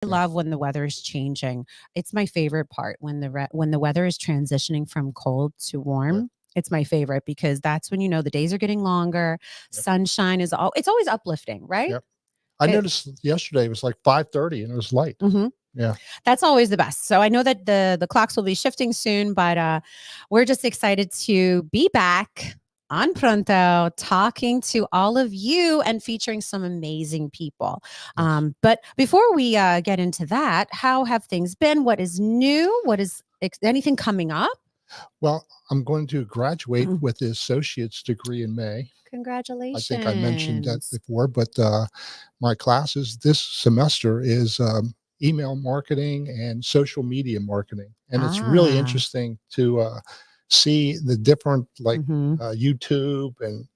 I love when the weather is changing. It's my favorite part when when the weather is transitioning from cold to Yeah. warm. It's my favorite because that's when the days are getting longer. Yep. Sunshine is all. It's always uplifting, right? Yep. I It, noticed yesterday it was like 5:30 and it was light. mhm. Yeah. That's always the best. So I know that the clocks will be shifting soon, but we're just excited to be back on Pronto, talking to all of you and featuring some amazing people. Yes. But before we get into that, how have things been? What is new? What is anything coming up? Well, I'm going to graduate Mhm. with the associate's degree in May. I think I mentioned that Congratulations. before, but my classes this semester is email marketing and social media marketing. And it's really Ah. interesting to see the different, like Mhm. YouTube and,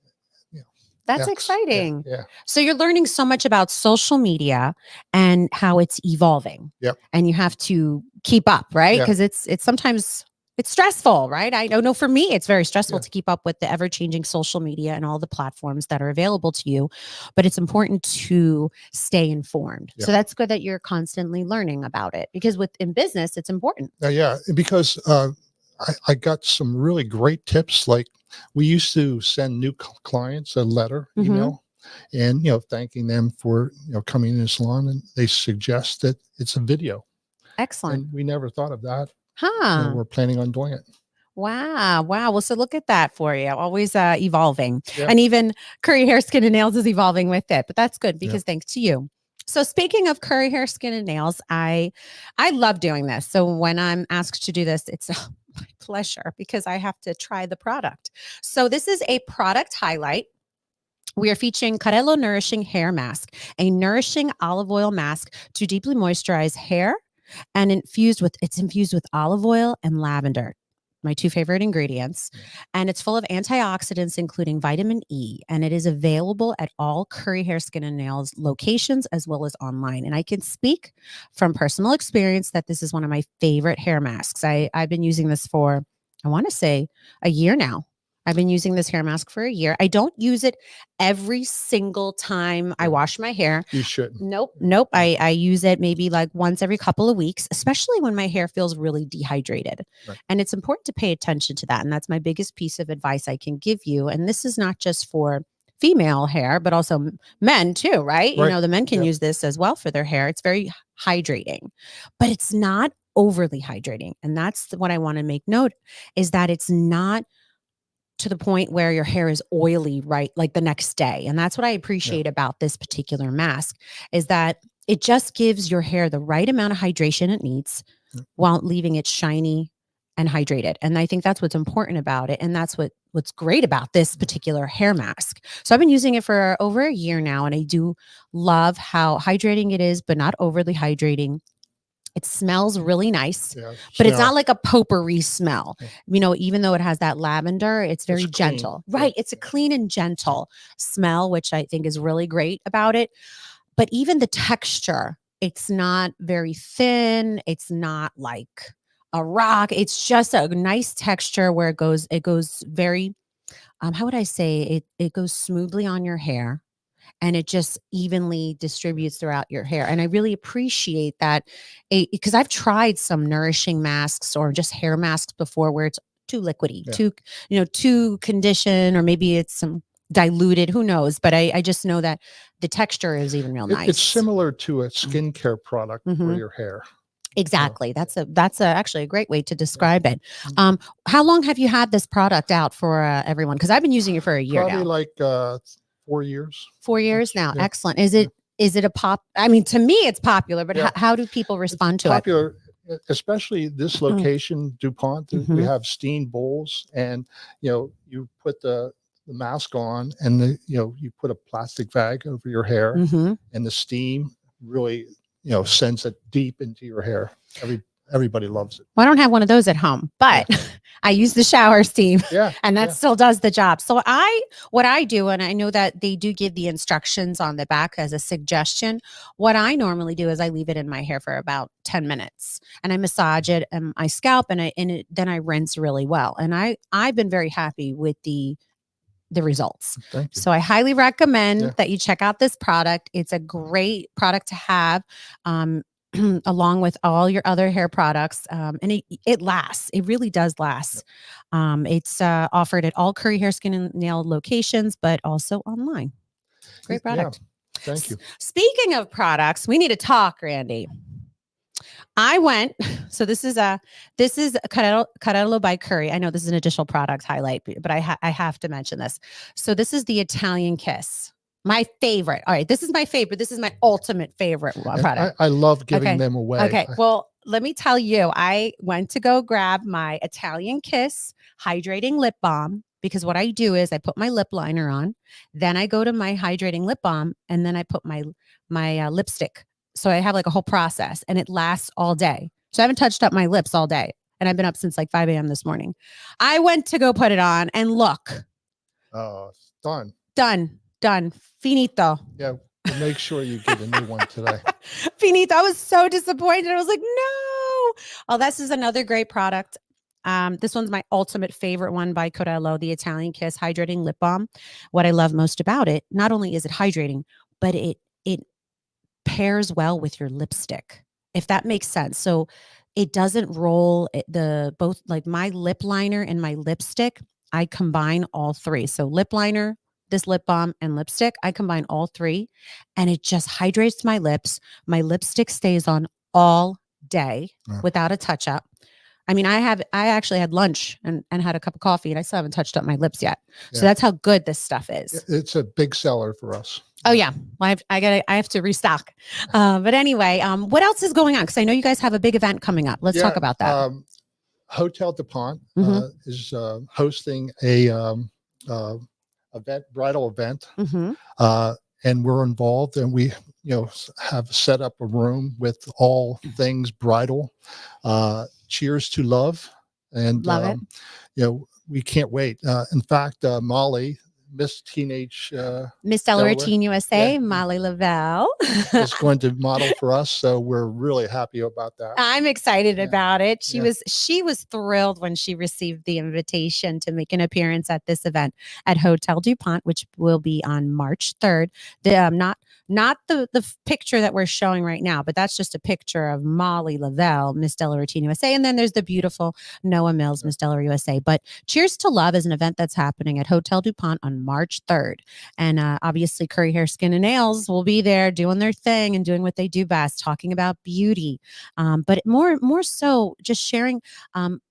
you know, That's X. Yeah. exciting. Yeah. So you're learning so much about social media and how it's evolving. Yep. And you have to keep up, right? Yeah. Because it's sometimes it's stressful, right? I don't know, for me it's very stressful Yeah. to keep up with the ever-changing social media and all the platforms that are available to you, but it's important to stay informed. Yeah. So that's good that you're constantly learning about it because in business it's important. Yeah, because I got some really great tips. Like we used to send new clients a letter, Mhm. email, and thanking them for coming in the salon, and they suggest that it's a video, Excellent. and we never thought of that. Huh. We're planning on doing it. Wow. Wow. Well, so look at that for you. Always evolving. Yeah, And even Currie Hair, Skin, and Nails is evolving with it. But that's good yeah, because thanks to you. So speaking of Currie Hair, Skin, and Nails, I love doing this. So when I'm asked to do this, it's my pleasure because I have to try the product. So this is a product highlight. We are featuring Carello Nourishing Hair Mask, a nourishing olive oil mask to deeply moisturize hair and it's infused with olive oil and lavender, my two favorite ingredients. yeah. And it's full of antioxidants, including vitamin E. And it is available at all Currie Hair, Skin, and Nails locations as well as online. And I can speak from personal experience that this is one of my favorite hair masks. I've been using this for, I want to say, a year now. I've been using this hair mask for a year. I don't use it every single time I Yeah. wash my hair. You shouldn't. Nope. Nope. Yeah. I use it maybe like once every couple of weeks, especially when my hair feels really dehydrated. Right. And it's important to pay attention to that. And that's my biggest piece of advice I can give you. And this is not just for female hair, but also men too, right? Right. The men can Yeah. use this as well for their hair. It's very hydrating, but it's not overly hydrating. And that's what I want to make note is that it's not to the point where your hair is oily, right? Like the next day. And that's what I Yeah. appreciate about this particular mask is that it just gives your hair the right amount of hydration it needs Yeah. while leaving it shiny and hydrated. And I think that's what's important about it. And that's what's great about this particular hair mask. So I've been using it for over a year now. And I do love how hydrating it is, but not overly hydrating. It smells really nice, Yeah. but it's not Smell. like a potpourri smell. Yeah. Even though it has that lavender, it's very It's clean. gentle. Yeah. Right. It's a clean and gentle smell, which I think is really great about it. But even the texture, it's not very thin. It's not like a rock. It's just a nice texture where it goes very, how would I say it goes smoothly on your hair and it just evenly distributes throughout your hair. And I really appreciate that because I've tried some nourishing masks or just hair masks before where it's too liquidy, Yeah. too conditioned, or maybe it's some diluted, who knows? But I just know that the texture is even real It's nice. similar to a skincare product for Mhm. your hair. Exactly. That's actually a great way to Yeah. describe it. How long have you had this product out for everyone? Because I've been using it for a year Probably now. like 4 years. 4 years now. Yeah. Excellent. Is Yeah. it a pop? I mean, to me, it's popular, but Yeah. how do people It's respond to it? popular, especially this location, DuPont. We Mhm. have steam bowls, and you put the mask on, and you put a plastic bag over your hair, Mhm. and the steam really sends it deep into your hair. Everybody loves it. Well, I don't have one of those at home, Yeah. but I use the shower steam Yeah. and that Yeah. still does the job. So what I do, and I know that they do give the instructions on the back as a suggestion. What I normally do is I leave it in my hair for about 10 minutes and I massage it and my scalp then I rinse really well. And I've been very happy with the results. Thank you. So I highly recommend Yeah. that you check out this product. It's a great product to have. along with all your other hair products. And it lasts. It really does last. It's offered at all Currie Hair, Skin, and Nail locations, but also online. Great Yeah. product. Thank you. Speaking of products, we need to talk, Randy. I went, so this is Carello by Currie. I know this is an additional product highlight, but I have to mention this. So this is the Italian Kiss. My favorite. All right, this is my favorite. This is my ultimate favorite product. I love giving them away. Okay, well, let me tell you, I went to go grab my Italian Kiss hydrating lip balm, because what I do is I put my lip liner on, then I go to my hydrating lip balm, and then I put my lipstick. So I have like a whole process, and it lasts all day. So I haven't touched up my lips all day, and I've been up since like 5 a.m. this morning. I went to go put it on, and look. Oh, done. Done. Finito. Yeah, we'll make sure you get a new one today. Finito. I was so disappointed. I was like, no. Oh, this is another great product. This one's my ultimate favorite one by Corello, the Italian Kiss Hydrating Lip Balm. What I love most about it, not only is it hydrating, but it pairs well with your lipstick, if that makes sense. So it doesn't roll both, like my lip liner and my lipstick, I combine all three. So lip liner, this lip balm, and lipstick, I combine all three, and it just hydrates my lips. My lipstick stays on all day without a touch up. I mean, I actually had lunch and had a cup of coffee, and I still haven't touched up my lips yet. So that's how good this stuff is. It's a big seller for us. Oh yeah, well, I have to restock. But anyway, what else is going on? Because I know you guys have a big event coming up. Let's talk about that. Hotel DuPont is hosting a bridal event, and we're involved, and we have set up a room with all things bridal. Cheers to love, and love it. We can't wait. In fact, Molly, Miss Delaware Teen USA, Molly Lavelle is going to model for us, so we're really happy about that. I'm excited about it. She was thrilled when she received the invitation to make an appearance at this event at Hotel DuPont, which will be on March 3rd. Not the picture that we're showing right now, but that's just a picture of Molly Lavelle, Miss Delaware Teen USA, and then there's the beautiful Noah Mills, Miss Delaware USA. But Cheers to Love is an event that's happening at Hotel DuPont on March 3rd. And obviously Currie Hair, Skin, and Nails will be there doing their thing and doing what they do best, talking about beauty. But more so just sharing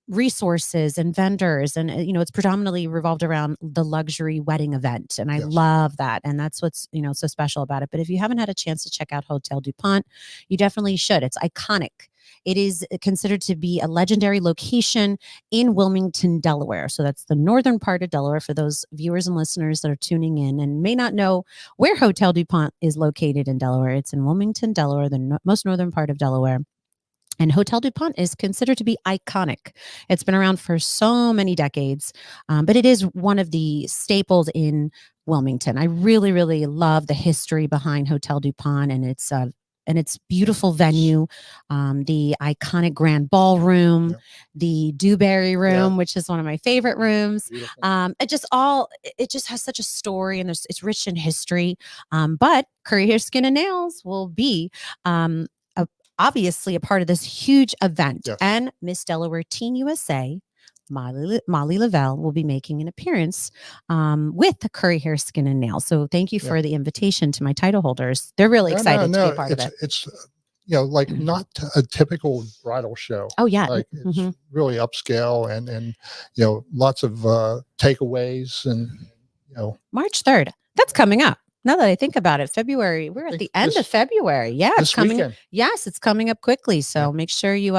resources and vendors. And, it's predominantly revolved around the luxury wedding event. And I love that. And that's what's, so special about it. But if you haven't had a chance to check out Hotel DuPont, you definitely should. It's iconic. It is considered to be a legendary location in Wilmington, Delaware. So that's the northern part of Delaware, for those viewers and listeners that are tuning in and may not know where Hotel DuPont is located in Delaware. It's in Wilmington, Delaware, the most northern part of Delaware. And Hotel DuPont is considered to be iconic. It's been around for so many decades, but it is one of the staples in Wilmington. I really, really love the history behind Hotel DuPont and its beautiful venue, the iconic grand ballroom, the Dewberry room, which is one of my favorite rooms. It just has such a story, and it's rich in history. But Currie Hair, Skin, and Nails will be obviously a part of this huge event, and Miss Delaware Teen USA, Molly Lavelle, will be making an appearance with the Currie Hair, Skin, and Nails. So thank you for the invitation to my title holders. They're really excited to be a part of it. It's like not a typical bridal show. Oh yeah, like it's really upscale and lots of takeaways and March 3rd. That's coming up. Now that I think about it, February, we're at the end of February. Yeah, it's coming. Weekend. Yes, it's coming up quickly. So make sure you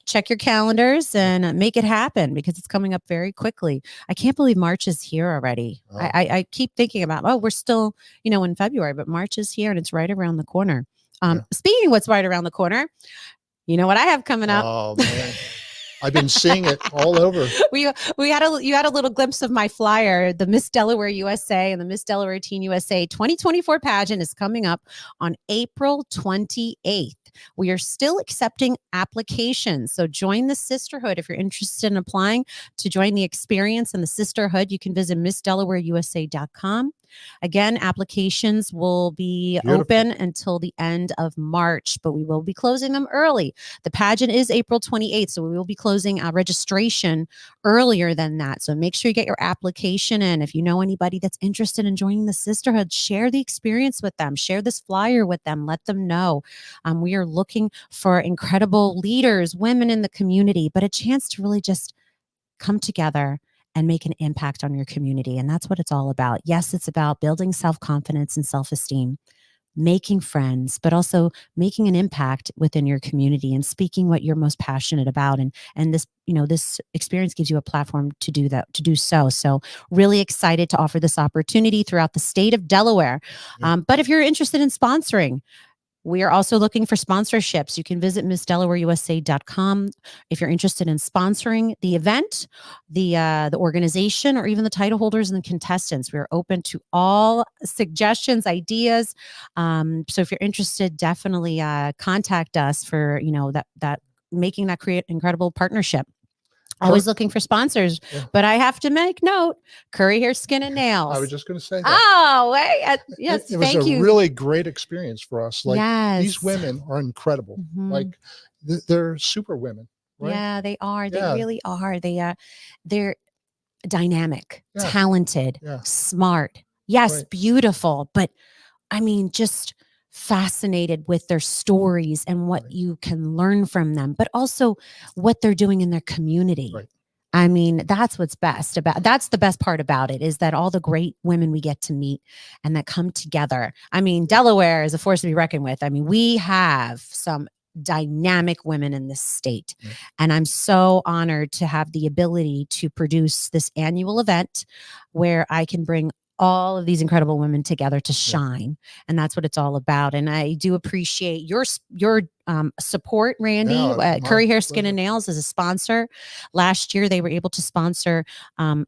check your calendars and make it happen, because it's coming up very quickly. I can't believe March is here already. Oh. I keep thinking about, we're still, in February, but March is here and it's right around the corner. Speaking of what's right around the corner, you know what I have coming up? Oh, man. I've been seeing it all over. You had a little glimpse of my flyer. The Miss Delaware USA and the Miss Delaware Teen USA 2024 pageant is coming up on April 28th. We are still accepting applications. So join the sisterhood. If you're interested in applying to join the experience and the sisterhood, you can visit MissDelawareUSA.com. Again, applications will be Beautiful. open until the end of March, but we will be closing them early. The pageant is April 28th, so we will be closing registration earlier than that. So make sure you get your application in. If you know anybody that's interested in joining the sisterhood, share the experience with them, share this flyer with them, let them know. We are looking for incredible leaders, women in the community, but a chance to really just come together and make an impact on your community. And that's what it's all about. Yes, it's about building self-confidence and self-esteem, making friends, but also making an impact within your community and speaking what you're most passionate about. And this, this experience gives you a platform to do that, to do so. So really excited to offer this opportunity throughout the state of Delaware. But if you're interested in sponsoring, we are also looking for sponsorships. You can visit MissDelawareUSA.com if you're interested in sponsoring the event, the organization, or even the title holders and the contestants. We are open to all suggestions, ideas. So if you're interested, definitely contact us for that making that create incredible partnership. Always looking for sponsors, but I have to make note, Currie Hair, Skin and Nails. I was just going to say that. Oh, wait. Yes, it was thank you. Really great experience for us. Like, yes. These women are incredible. Like, they're super women. Right? Yeah, they are. They really are. They're dynamic, talented, smart. Yes, beautiful. But I mean, just fascinated with their stories and what you can learn from them, but also what they're doing in their community. I mean, that's what's best about, that's the best part about it, is that all the great women we get to meet and that come together. I mean, Delaware is a force to be reckoned with. I mean, we have some dynamic women in this state. And I'm so honored to have the ability to produce this annual event where I can bring all of these incredible women together to shine. And that's what it's all about. And I do appreciate your support, Randy. Currie Hair, Skin and Nails is a sponsor. Last year, they were able to sponsor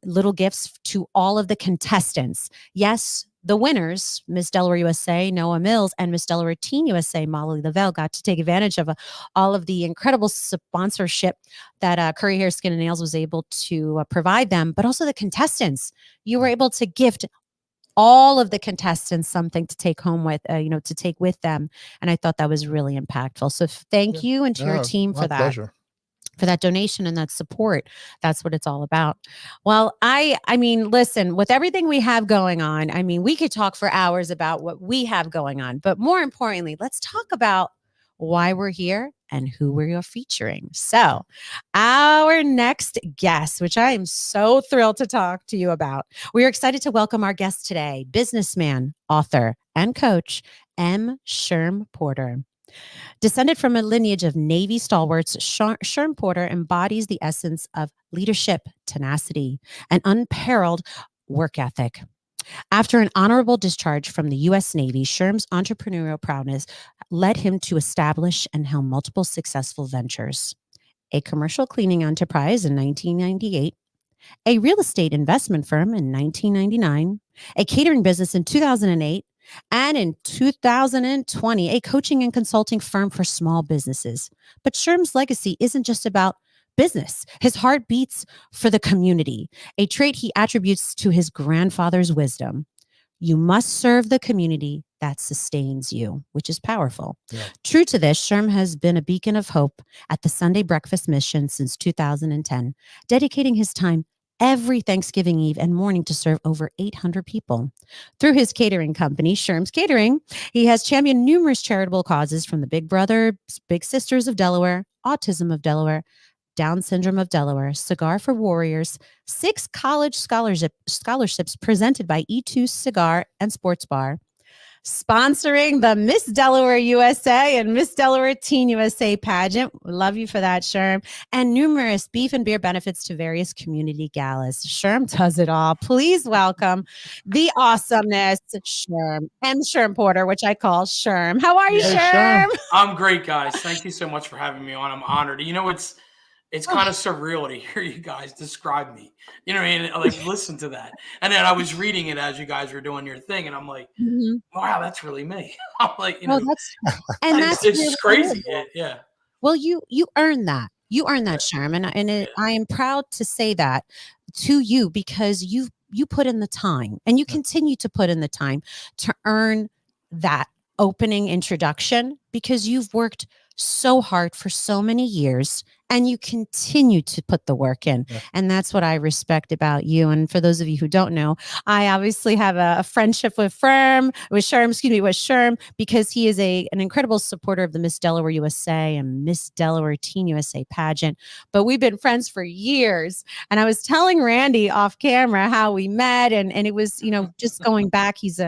little gifts to all of the contestants. Yes, the winners, Miss Delaware USA, Noah Mills, and Miss Delaware Teen USA, Molly Lavelle, got to take advantage of all of the incredible sponsorship that Currie Hair, Skin and Nails was able to provide them, but also the contestants. You were able to gift all of the contestants something to take home with, to take with them. And I thought that was really impactful. So thank you and to your team for that. Pleasure. For that donation and that support. That's what it's all about. Well, I mean, listen, with everything we have going on, I mean, we could talk for hours about what we have going on, but more importantly, let's talk about why we're here and who we are featuring. So our next guest, which I am so thrilled to talk to you about, we are excited to welcome our guest today, businessman, author, and coach, Sherm Porter. Descended from a lineage of Navy stalwarts, Sherm Porter embodies the essence of leadership, tenacity, and unparalleled work ethic. After an honorable discharge from the U.S. Navy, Sherm's entrepreneurial prowess led him to establish and helm multiple successful ventures: a commercial cleaning enterprise in 1998, a real estate investment firm in 1999, a catering business in 2008, and in 2020, a coaching and consulting firm for small businesses. But Sherm's legacy isn't just about business. His heart beats for the community, a trait he attributes to his grandfather's wisdom. You must serve the community that sustains you, which is powerful. True to this, Sherm has been a beacon of hope at the Sunday Breakfast Mission since 2010, dedicating his time every Thanksgiving Eve and morning to serve over 800 people. Through his catering company, Sherm's Catering, he has championed numerous charitable causes, from the Big Brothers Big Sisters of Delaware, Autism of Delaware, Down Syndrome of Delaware, Cigar for Warriors, 6 college scholarships presented by E2 Cigar and Sports Bar, sponsoring the Miss Delaware USA and Miss Delaware Teen USA pageant. We love you for that, Sherm. And numerous beef and beer benefits to various community galas. Sherm does it all. Please welcome the awesomeness, Sherm, and Sherm Porter, which I call Sherm. How are you, Sherm? I'm great, guys. Thank you so much for having me on. I'm honored. It's kind of surreal to hear you guys describe me. You know what I mean? Like, listen to that. And then I was reading it as you guys were doing your thing, and I'm like, wow, that's really me. I'm like, that's it's really crazy. Cool. Well, you earned that. You earned that, Sherm. And I am proud to say that to you, because you put in the time, and you continue to put in the time to earn that opening introduction, because you've worked so hard for so many years and you continue to put the work in. Yeah. And that's what I respect about you. And for those of you who don't know, I obviously have a friendship with Sherm, because he is an incredible supporter of the Miss Delaware USA and Miss Delaware Teen USA pageant. But we've been friends for years. And I was telling Randy off camera how we met, and it was, just going back, he's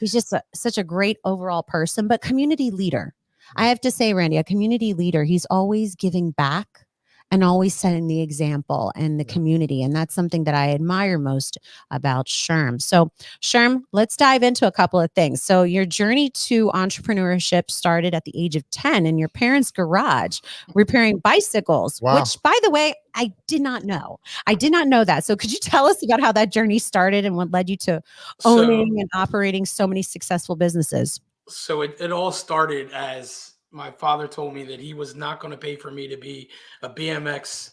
just such a great overall person, but community leader. I have to say, Randy, a community leader, he's always giving back and always setting the example in the community. And that's something that I admire most about Sherm. So Sherm, let's dive into a couple of things. So your journey to entrepreneurship started at the age of 10 in your parents' garage, repairing bicycles, Wow. which, by the way, I did not know. I did not know that. So could you tell us about how that journey started and what led you to owning and operating so many successful businesses? So it all started as my father told me that he was not going to pay for me to be a BMX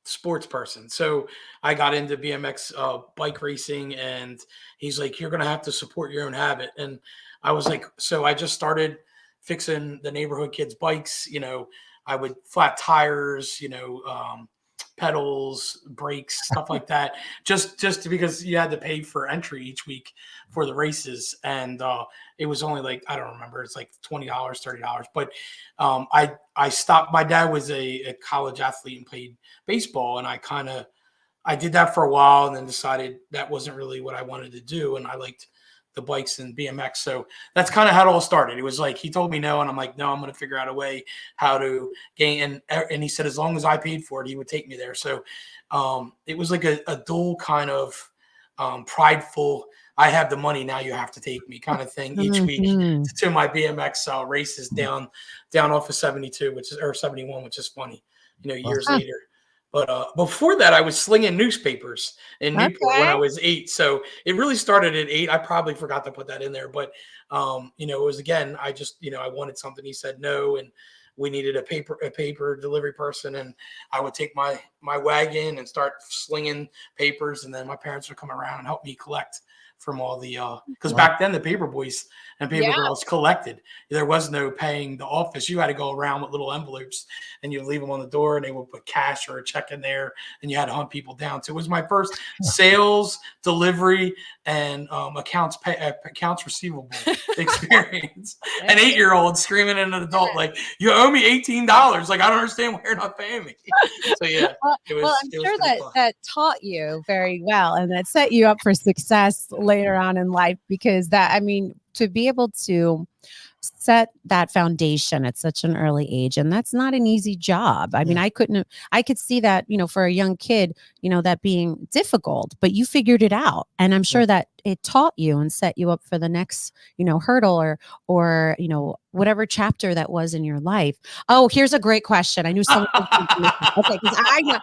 sports person. So I got into BMX bike racing, and he's like, "You're going to have to support your own habit." And I was like, so I just started fixing the neighborhood kids' bikes. I would flat tires, pedals, brakes, stuff like that, just because you had to pay for entry each week for the races. And it was only like, I don't remember, it's like $20, $30. But I stopped. My dad was a college athlete and played baseball, and I did that for a while, and then decided that wasn't really what I wanted to do, and I liked the bikes and BMX. So that's kind of how it all started. It was like, he told me no, and I'm like, no, I'm going to figure out a way how to gain. And he said, as long as I paid for it, he would take me there. So it was like a dual kind of prideful, I have the money, now you have to take me kind of thing each week to my BMX races down off of 72, or 71, which is funny, years later. But before that, I was slinging newspapers in Newport when I was 8. So it really started at 8. I probably forgot to put that in there. But, it was, again, I just, I wanted something. He said no, and we needed a paper delivery person. And I would take my wagon and start slinging papers. And then my parents would come around and help me collect from all the because back then the paper boys and paper girls collected. There was no paying the office. You had to go around with little envelopes, and you leave them on the door, and they would put cash or a check in there, and you had to hunt people down. So it was my first sales, delivery, and accounts receivable experience. An 8-year-old screaming at an adult like, "You owe me $18." Like, I don't understand why you're not paying me. So yeah, I'm sure that taught you very well, and that set you up for success later on in life, because to be able to set that foundation at such an early age, and that's not an easy job. I could see that, for a young kid, that being difficult, but you figured it out. And I'm sure that it taught you and set you up for the next, hurdle or, whatever chapter that was in your life. Oh, here's a great question. I knew someone. Okay. I know.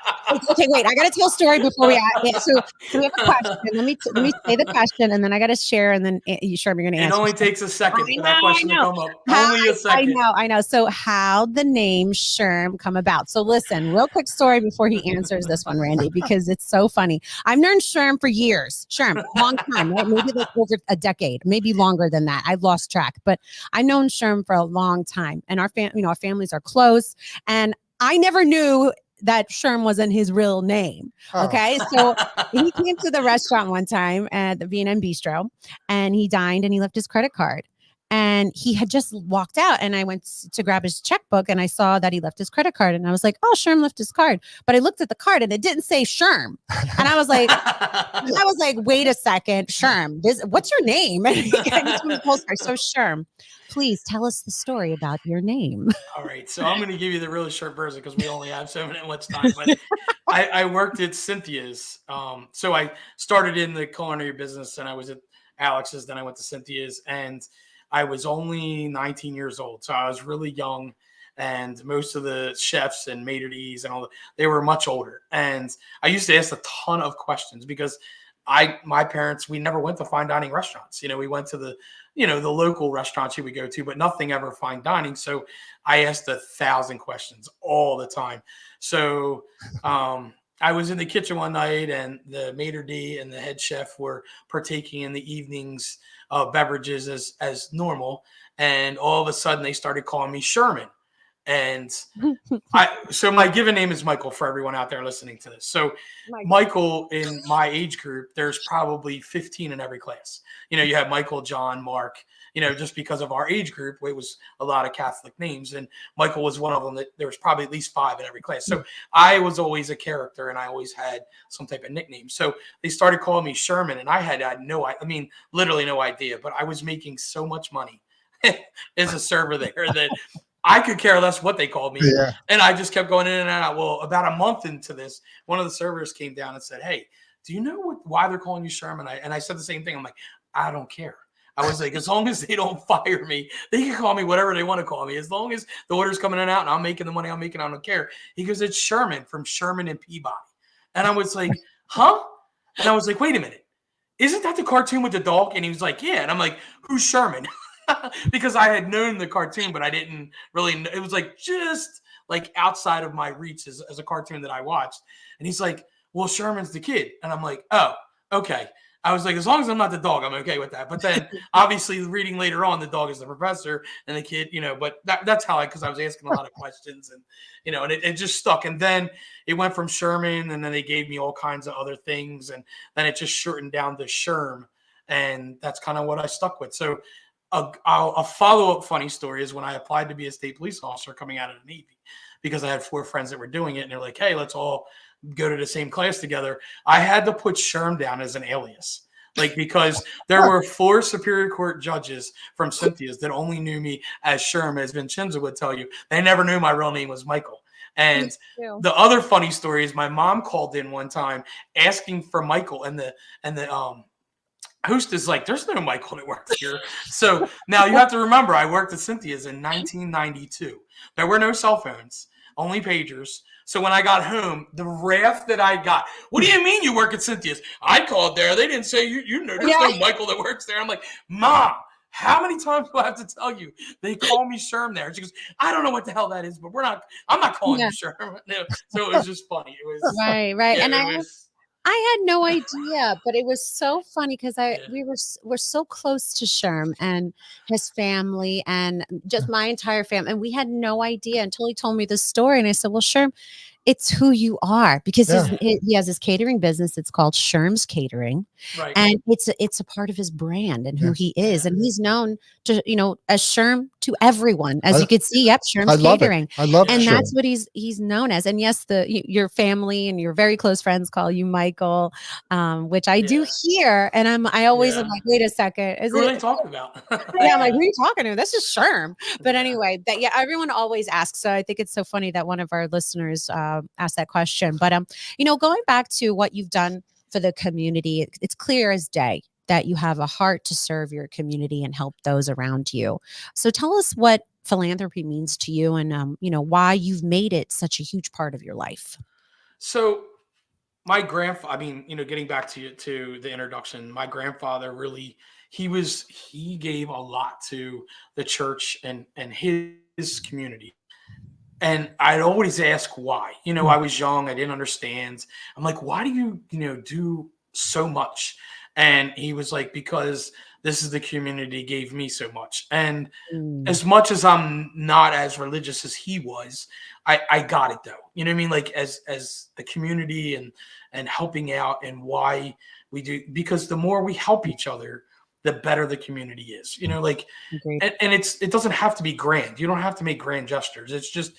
Okay, wait, I got to tell a story before we so we have a question. Let me say the question, and then I got to share, and then Sherm, you're going to answer. It only takes a second for that question to come up. Only a second. I know. So how the name Sherm come about? So listen, real quick story before he answers this one, Randy, because it's so funny. I've known Sherm for years. Sherm, long time, right? Maybe like over a decade, maybe longer than that. I've lost track, but I've known Sherm for a long time, and our families are close, and I never knew that Sherm wasn't his real name. Okay. So he came to the restaurant one time at the V&M Bistro, and he dined, and he left his credit card. And he had just walked out, and I went to grab his checkbook, and I saw that he left his credit card, and I was like, "Oh, Sherm left his card." But I looked at the card, and it didn't say Sherm, and I was like, "Wait a second, Sherm, what's your name?" So Sherm, please tell us the story about your name. All right, so I'm going to give you the really short version because we only have so much time. But I worked at Cynthia's, so I started in the culinary business, and I was at Alex's, then I went to Cynthia's, and I was only 19 years old. So I was really young, and most of the chefs and maitre d's and they were much older. And I used to ask a ton of questions because my parents, we never went to fine dining restaurants. We went to the local restaurants you would go to, but nothing ever fine dining. So I asked 1,000 questions all the time. So I was in the kitchen one night, and the maitre d' and the head chef were partaking in the evening's beverages as normal, and all of a sudden they started calling me Sherman. And so my given name is Michael for everyone out there listening to this. So Michael, in my age group, there's probably 15 in every class. You have Michael, John, Mark, just because of our age group, it was a lot of Catholic names. And Michael was one of them that there was probably at least 5 in every class. So I was always a character, and I always had some type of nickname. So they started calling me Sherman, and I had literally no idea, but I was making so much money as a server there that I could care less what they called me. Yeah. And I just kept going in and out. Well, about a month into this, one of the servers came down and said, "Hey, do you know why they're calling you Sherman?" And I said the same thing. I'm like, I don't care. I was like, as long as they don't fire me, they can call me whatever they want to call me. As long as the order's coming in and out and I'm making the money I'm making, I don't care. He goes, "It's Sherman from Sherman and Peabody." And I was like, huh? And I was like, wait a minute. Isn't that the cartoon with the dog? And he was like, yeah. And I'm like, who's Sherman? Because I had known the cartoon, but I didn't really know. It was like just like outside of my reach as a cartoon that I watched. And he's like, well, Sherman's the kid. And I'm like, oh, okay. I was like, as long as I'm not the dog, I'm okay with that. But then obviously reading later on, the dog is the professor and the kid, but that's how because I was asking a lot of questions and, and it just stuck. And then it went from Sherman, and then they gave me all kinds of other things. And then it just shortened down to Sherm. And that's kind of what I stuck with. So a follow-up funny story is when I applied to be a state police officer coming out of the Navy, because I had 4 friends that were doing it, and they're like, hey, let's all go to the same class together. I had to put Sherm down as an alias, because there were 4 Superior Court judges from Cynthia's that only knew me as Sherm. As Vincenzo would tell you, they never knew my real name was Michael. And the other funny story is my mom called in one time asking for Michael, and the host is like, there's no Michael that works here. So now you have to remember, I worked at Cynthia's in 1992. There were no cell phones, only pagers. So when I got home, the wrath that I got, what do you mean you work at Cynthia's? I called there. They didn't say, you know, there's no Michael that works there. I'm like, Mom, how many times do I have to tell you? They call me Sherm there. She goes, I don't know what the hell that is, but I'm not calling you Sherm. So it was just funny. It was right. Yeah, And I had no idea, but it was so funny because we're so close to Sherm and his family and just my entire family. And we had no idea until he told me this story. And I said, well, Sherm, it's who you are, because he has his catering business. It's called Sherm's Catering. Right. And it's a part of his brand and who he is. And he's known to, as Sherm to everyone. As you could see, Sherm's Catering. I love and Sherm. that's what he's known as. And yes, your family and your very close friends call you Michael, which I do hear. And I always am like, wait a second. Who are they talking about? I'm like, who are you talking to? This is Sherm. But anyway, everyone always asks. So I think it's so funny that one of our listeners asked that question. But going back to what you've done for the community, it's clear as day that you have a heart to serve your community and help those around you. So tell us what philanthropy means to you, and why you've made it such a huge part of your life. So my grandfather, getting back to the introduction, my grandfather really, he gave a lot to the church and his community. And I'd always ask why. I was young, I didn't understand. I'm like, why do you, do so much? And he was like, because this is the community gave me so much. And as much as I'm not as religious as he was, I got it though. You know what I mean? Like as the community and helping out, and why we do, because the more we help each other, the better the community is, and it doesn't have to be grand. You don't have to make grand gestures. It's just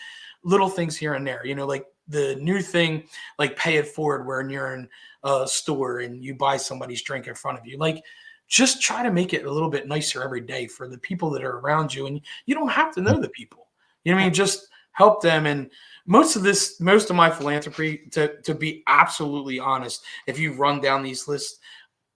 little things here and there, like the new thing, like pay it forward, where you're in a store and you buy somebody's drink in front of you. Like, just try to make it a little bit nicer every day for the people that are around you. And you don't have to know the people, just help them. And most of my philanthropy, to be absolutely honest, if you run down these lists,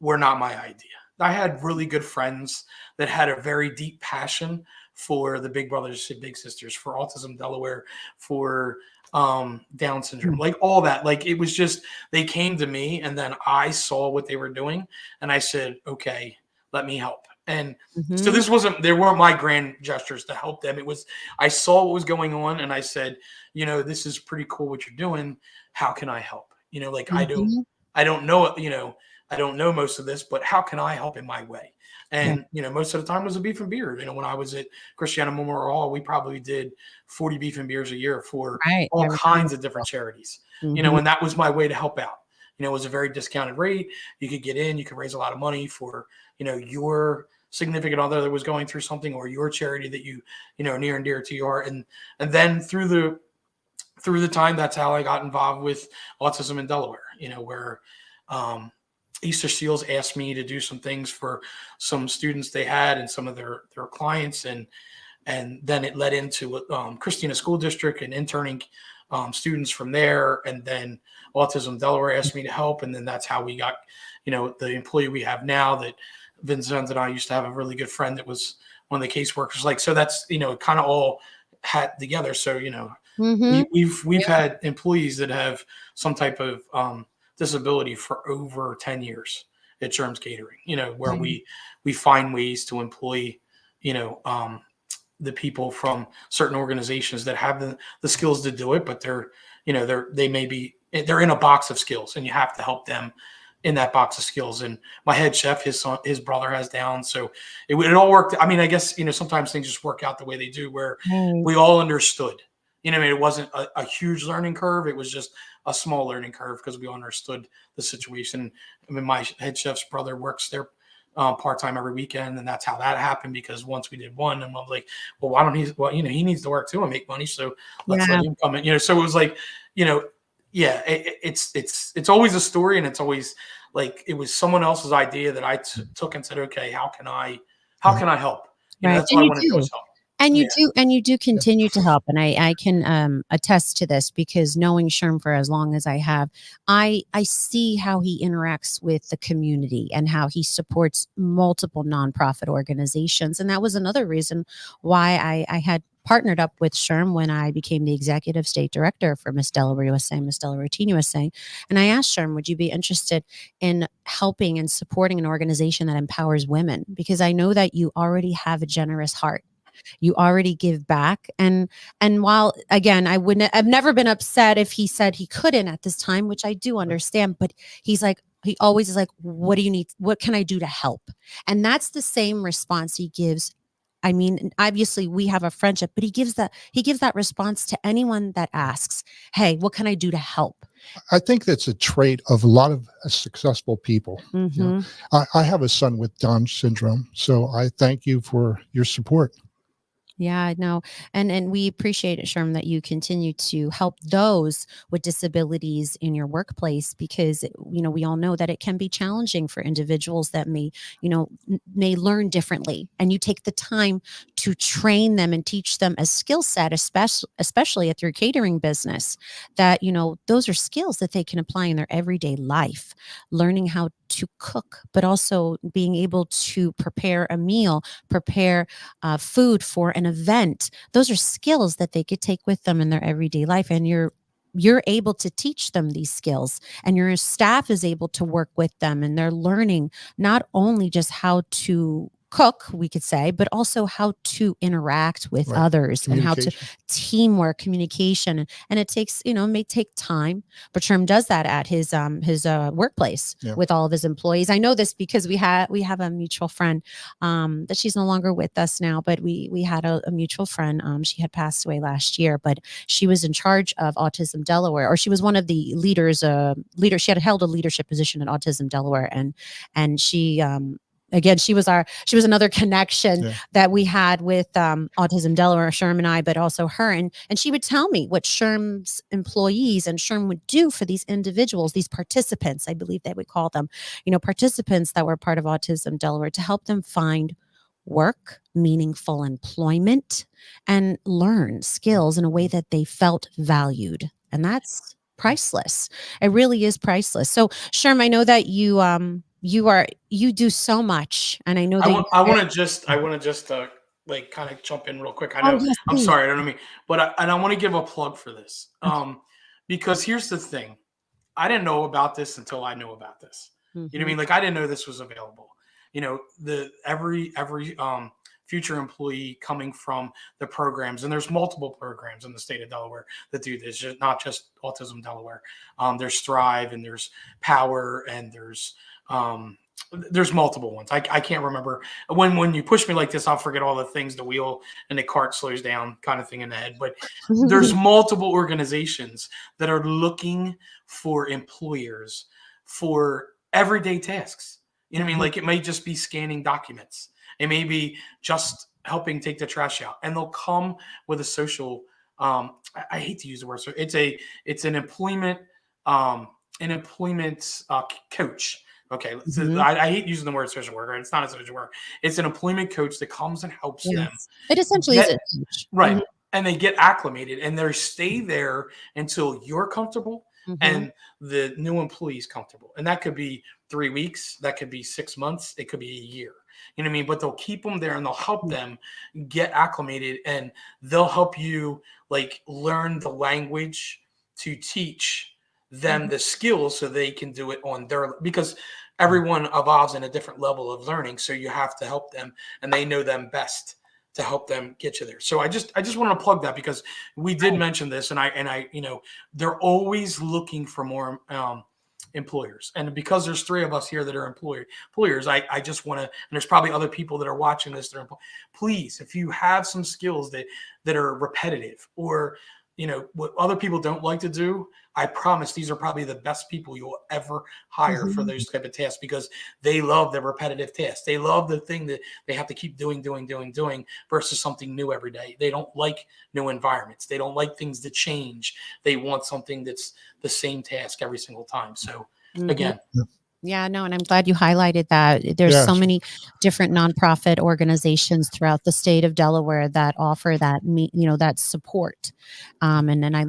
were not my idea. I had really good friends that had a very deep passion for the Big Brothers and Big Sisters, for Autism Delaware, for Down syndrome, like all that. Like, it was just, they came to me, and then I saw what they were doing, and I said, okay, let me help. And so there weren't my grand gestures to help them. It was, I saw what was going on, and I said, this is pretty cool what you're doing. How can I help? Like Mhm. I don't know, I don't know most of this, but how can I help in my way? Yeah. And, most of the time was a beef and beer. When I was at Christiana Memorial Hall, we probably did 40 beef and beers a year for Right. I all remember. kinds of different charities, Mhm. and that was my way to help out. It was a very discounted rate. You could get in, you could raise a lot of money for, your significant other that was going through something, or your charity that near and dear to your heart. And then through the time, that's how I got involved with Autism in Delaware, where um, Easter Seals asked me to do some things for some students they had and some of their clients. And then it led into Christina School District and interning students from there. And then Autism Delaware asked me to help. And then that's how we got, the employee we have now, that Vincent and I used to have a really good friend that was one of the caseworkers. So that's, kind of all had together. So, Mhm. we've had employees that have some type of disability for over 10 years at Sherm's Catering, where Yeah. we find ways to employ, you know, um, the people from certain organizations that have the skills to do it, but they're in a box of skills, and you have to help them in that box of skills. And my head chef, his brother has Down, so it all worked. I mean, I guess sometimes things just work out the way they do, where Right. we all understood. It wasn't a huge learning curve; it was just a small learning curve because we understood the situation. I mean, my head chef's brother works there part time every weekend, and that's how that happened. Because once we did one, and I was like, well, why don't he? Well, he needs to work too and make money, so let's let Yeah. him come in. So it was like, you know, yeah, it's always a story, and it's always like it was someone else's idea that I took and said, okay, how Right. can I help? Right. That's And what I you want to do do. is help. And Yeah. you do continue to help. And I can attest to this because knowing Sherm for as long as I have, I see how he interacts with the community and how he supports multiple nonprofit organizations. And that was another reason why I had partnered up with Sherm when I became the executive state director for Miss Delaware USA, Miss Delaware Teen USA. And I asked Sherm, would you be interested in helping and supporting an organization that empowers women? Because I know that you already have a generous heart, you already give back. And while again, I've never been upset if he said he couldn't at this time, which I do understand, but he always is like, what do you need, what can I do to help? And that's the same response he gives. I mean, obviously we have a friendship, but he gives that response to anyone that asks, hey, what can I do to help? I think that's a trait of a lot of successful people. Mm-hmm. I have a son with Down syndrome, so I thank you for your support. Yeah, no, and we appreciate it, Sherm, that you continue to help those with disabilities in your workplace because we all know that it can be challenging for individuals that may learn differently, and you take the time to train them and teach them a skill set, especially at your catering business. That those are skills that they can apply in their everyday life, learning how to cook, but also being able to prepare a meal, prepare food for an event. Those are skills that they could take with them in their everyday life, and you're able to teach them these skills, and your staff is able to work with them, and they're learning not only just how to cook, we could say, but also how to interact with Right. others and how to Communication. teamwork, communication. And it takes, it may take time, but Sherm does that at his workplace Yeah. with all of his employees. I know this because we have a mutual friend that she's no longer with us now, but we had a mutual friend. She had passed away last year, but she was in charge of Autism Delaware, or she was one of the leaders. She had held a leadership position at Autism Delaware, and she. Again, she was another connection Yeah. that we had with Autism Delaware, Sherm and I, but also her. And she would tell me what Sherm's employees and Sherm would do for these individuals, these participants, I believe they would call them, participants that were part of Autism Delaware, to help them find work, meaningful employment, and learn skills in a way that they felt valued. And that's priceless. It really is priceless. So, Sherm, I know that you do so much, and I know that you. I want to just like kind of jump in real quick. I Oh know yes, I'm please. sorry, I don't know me, but I want to give a plug for this. Okay. Because here's the thing. I didn't know about this until I knew about this. You know what I Mm-hmm. mean? Like I didn't know this was available. The every future employee coming from the programs. And there's multiple programs in the state of Delaware that do this, not just Autism Delaware. There's Thrive, and there's Power, and there's multiple ones. I can't remember. When you push me like this, I'll forget all the things, the wheel and the cart slows down kind of thing in the head. But there's multiple organizations that are looking for employers for everyday tasks. You know what I mean? Like, it may just be scanning documents. It may be just helping take the trash out. And they'll come with a social, I hate to use the word, so it's an employment coach. Okay. So I hate using the word social worker. It's not a social worker. It's an employment coach that comes and helps them. It essentially is a coach. Right. And they get acclimated, and they stay there until you're comfortable and the new employee's comfortable. And that could be 3 weeks. That could be 6 months. It could be a year. You know what I mean? But they'll keep them there, and they'll help them get acclimated, and they'll help you like learn the language to teach them the skills so they can do it on their, because everyone evolves in a different level of learning. So you have to help them, and they know them best to help them get you there. So I just want to plug that, because we did mention this, and I they're always looking for more employers. And because there's 3 of us here that are employers, I just want to, and there's probably other people that are watching this that are please, if you have some skills that are repetitive, or what other people don't like to do, I promise these are probably the best people you'll ever hire for those type of tasks, because they love the repetitive tasks. They love the thing that they have to keep doing versus something new every day. They don't like new environments. They don't like things to change. They want something that's the same task every single time. So again. Yeah, no, and I'm glad you highlighted that. There's so many different nonprofit organizations throughout the state of Delaware that offer that, that support. And then I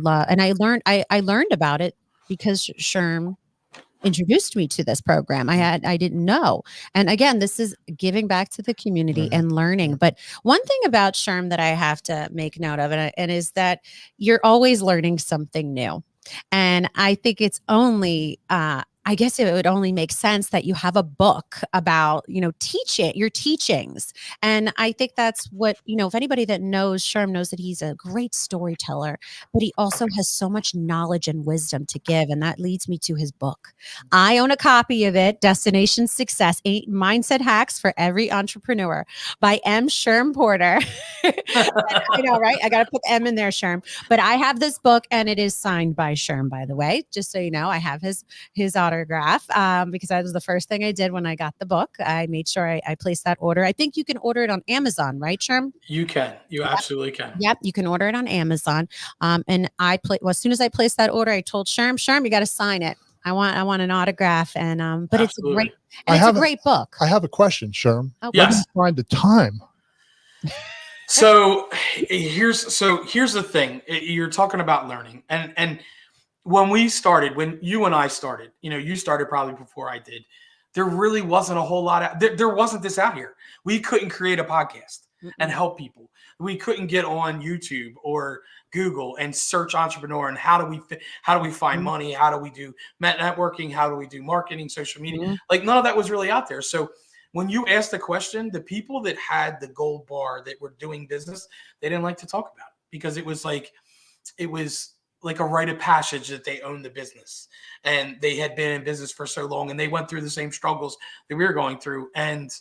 learned about it because Sherm introduced me to this program. I didn't know. And again, this is giving back to the community and learning. But one thing about Sherm that I have to make note of, and is that you're always learning something new. And I think it's only, I guess it would only make sense that you have a book about, your teachings. And I think that's what, if anybody that knows Sherm knows that he's a great storyteller, but he also has so much knowledge and wisdom to give. And that leads me to his book. I own a copy of it, Destination Success, 8 Mindset Hacks for Every Entrepreneur by Sherm Porter. I know, right? I got to put the M in there, Sherm. But I have this book, and it is signed by Sherm, by the way, just so you know. I have his autograph because that was the first thing I did when I got the book. I made sure I placed that order. I think you can order it on Amazon, right, Sherm? You can. You absolutely can. Yep, you can order it on Amazon. And as soon as I placed that order, I told Sherm, you got to sign it. I want an autograph, and but absolutely. it's a great book. I have a question, Sherm. Okay. Where do you find the time? So here's the thing. You're talking about learning, and when you and I started, you started probably before I did. There really wasn't a whole lot. There wasn't this out here. We couldn't create a podcast and help people. We couldn't get on YouTube or Google and search entrepreneur and how do we find money? How do we do networking? How do we do marketing, social media? Like, none of that was really out there. So when you asked the question, the people that had the gold bar that were doing business, they didn't like to talk about it, because it was like a rite of passage that they owned the business, and they had been in business for so long, and they went through the same struggles that we were going through. And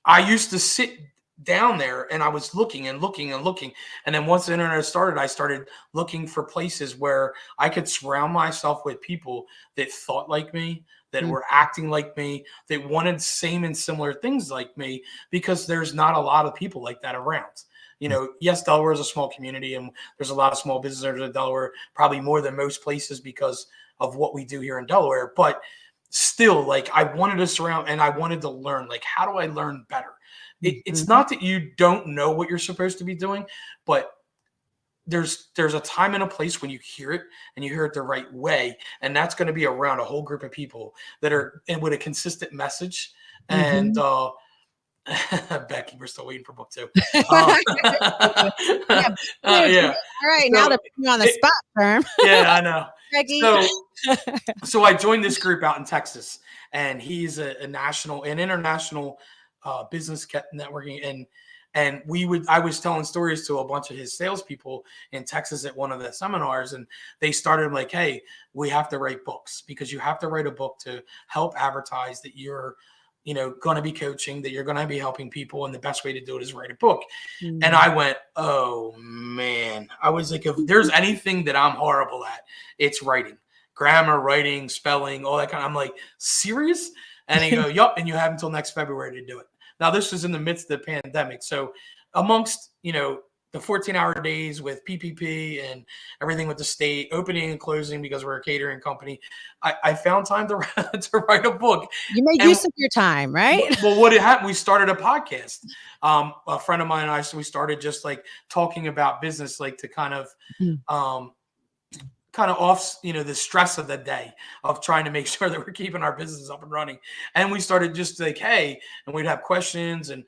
I used to sit down there, and I was looking and looking and looking. And then once the internet started, I started looking for places where I could surround myself with people that thought like me, that were acting like me, that wanted same and similar things like me, because there's not a lot of people like that around. Yes, Delaware is a small community, and there's a lot of small business owners in Delaware, probably more than most places because of what we do here in Delaware. But still, like, I wanted to surround, and I wanted to learn, like, how do I learn better? It's not that you don't know what you're supposed to be doing, but there's a time and a place when you hear it, and you hear it the right way. And that's going to be around a whole group of people that are with a consistent message. And, Becky, we're still waiting for book 2. Yeah. All right, now to put you on the spot, Sherm. Yeah, I know. Becky. So I joined this group out in Texas, and he's a national and international business networking, and And I was telling stories to a bunch of his salespeople in Texas at one of the seminars, and they started like, hey, we have to write books because you have to write a book to help advertise that you're, going to be coaching, that you're going to be helping people. And the best way to do it is write a book. And I went, oh man, I was like, if there's anything that I'm horrible at, it's writing, grammar, writing, spelling, all that kind of, I'm like, serious? And he go, yup. And you have until next February to do it. Now, this was in the midst of the pandemic. So amongst, the 14-hour days with PPP and everything with the state, opening and closing because we're a catering company, I found time to write a book. You made use of your time, right? Well, what happened, we started a podcast. A friend of mine and I, so we started just like talking about business, like to kind of off, the stress of the day of trying to make sure that we're keeping our business up and running. And we started just like, hey, and we'd have questions, and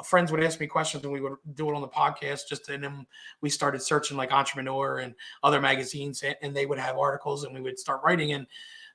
friends would ask me questions, and we would do it on the podcast. And then we started searching like Entrepreneur and other magazines, and they would have articles, and we would start writing. And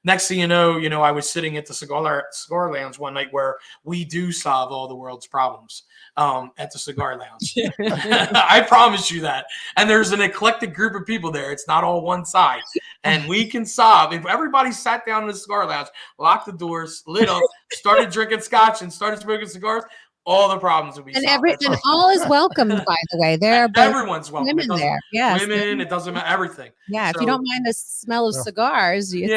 next thing you know, I was sitting at the cigar lounge one night where we do solve all the world's problems at the cigar lounge. I promise you that. And there's an eclectic group of people there. It's not all one side. And we can solve. If everybody sat down in the cigar lounge, locked the doors, lit up, started drinking scotch and started smoking cigars, all the problems would be solved. And all is welcome, by the way. There are everyone's welcome. Women there. Yes. Women, it doesn't matter, everything. Yeah, if you don't mind the smell of cigars, it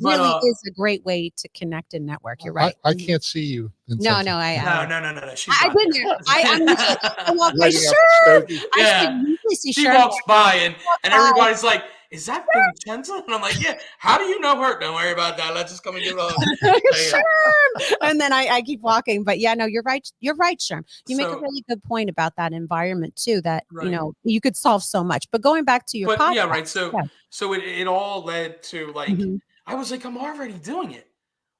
really is a great way to connect and network. You're right. I can't see you. No. No. I've been there. I walk by Sherm. I can usually see she Sherm. walks by and everybody's like, is that Vincenzo? And I'm like, yeah. How do you know her? Don't worry about that. Let's just come and give it a Sherm. And then I keep walking. But yeah, no, you're right. You're right, Sherm. You make a really good point about that environment too, that, you could solve so much. But going back to your podcast. Yeah, right. So it all led to like, I was like, I'm already doing it.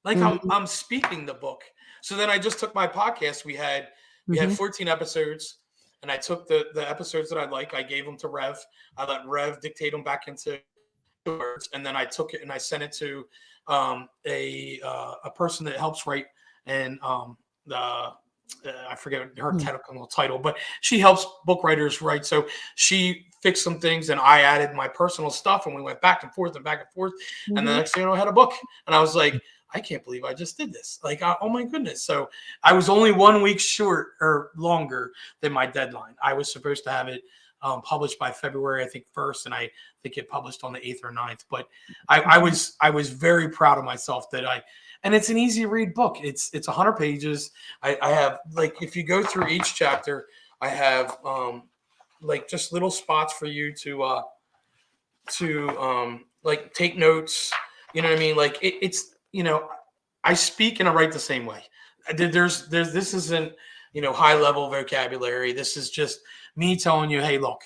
Like I'm speaking the book. So then I just took my podcast. We had 14 episodes. And I took the episodes that I like, I gave them to Rev. I let Rev dictate them back into words, and then I took it and I sent it to a person that helps write, and I forget her technical title, but she helps book writers write. So she fixed some things, and I added my personal stuff, and we went back and forth. And the next thing I had a book, and I was like, I can't believe I just did this. Like, oh my goodness. So I was only 1 week short or longer than my deadline. I was supposed to have it published by February, I think 1st. And I think it published on the 8th or 9th, but I was very proud of myself and it's an easy read book. It's 100 pages. I have, like, if you go through each chapter, I have like just little spots for you to like take notes, you know what I mean? Like it's, I speak and I write the same way. This isn't, high level vocabulary. This is just me telling you, hey, look,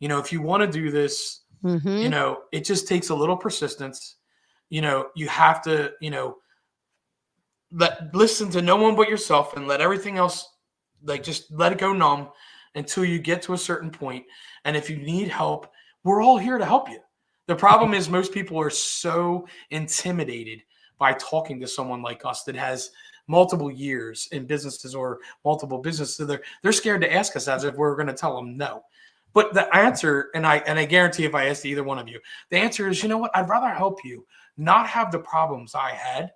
if you want to do this, it just takes a little persistence. You have to, listen to no one but yourself and let everything else, like, just let it go numb until you get to a certain point. And if you need help, we're all here to help you. The problem is most people are so intimidated by talking to someone like us that has multiple years in businesses or multiple businesses. So they're scared to ask us as if we're going to tell them no. But the answer, and I guarantee if I asked either one of you, the answer is, you know what? I'd rather help you not have the problems I had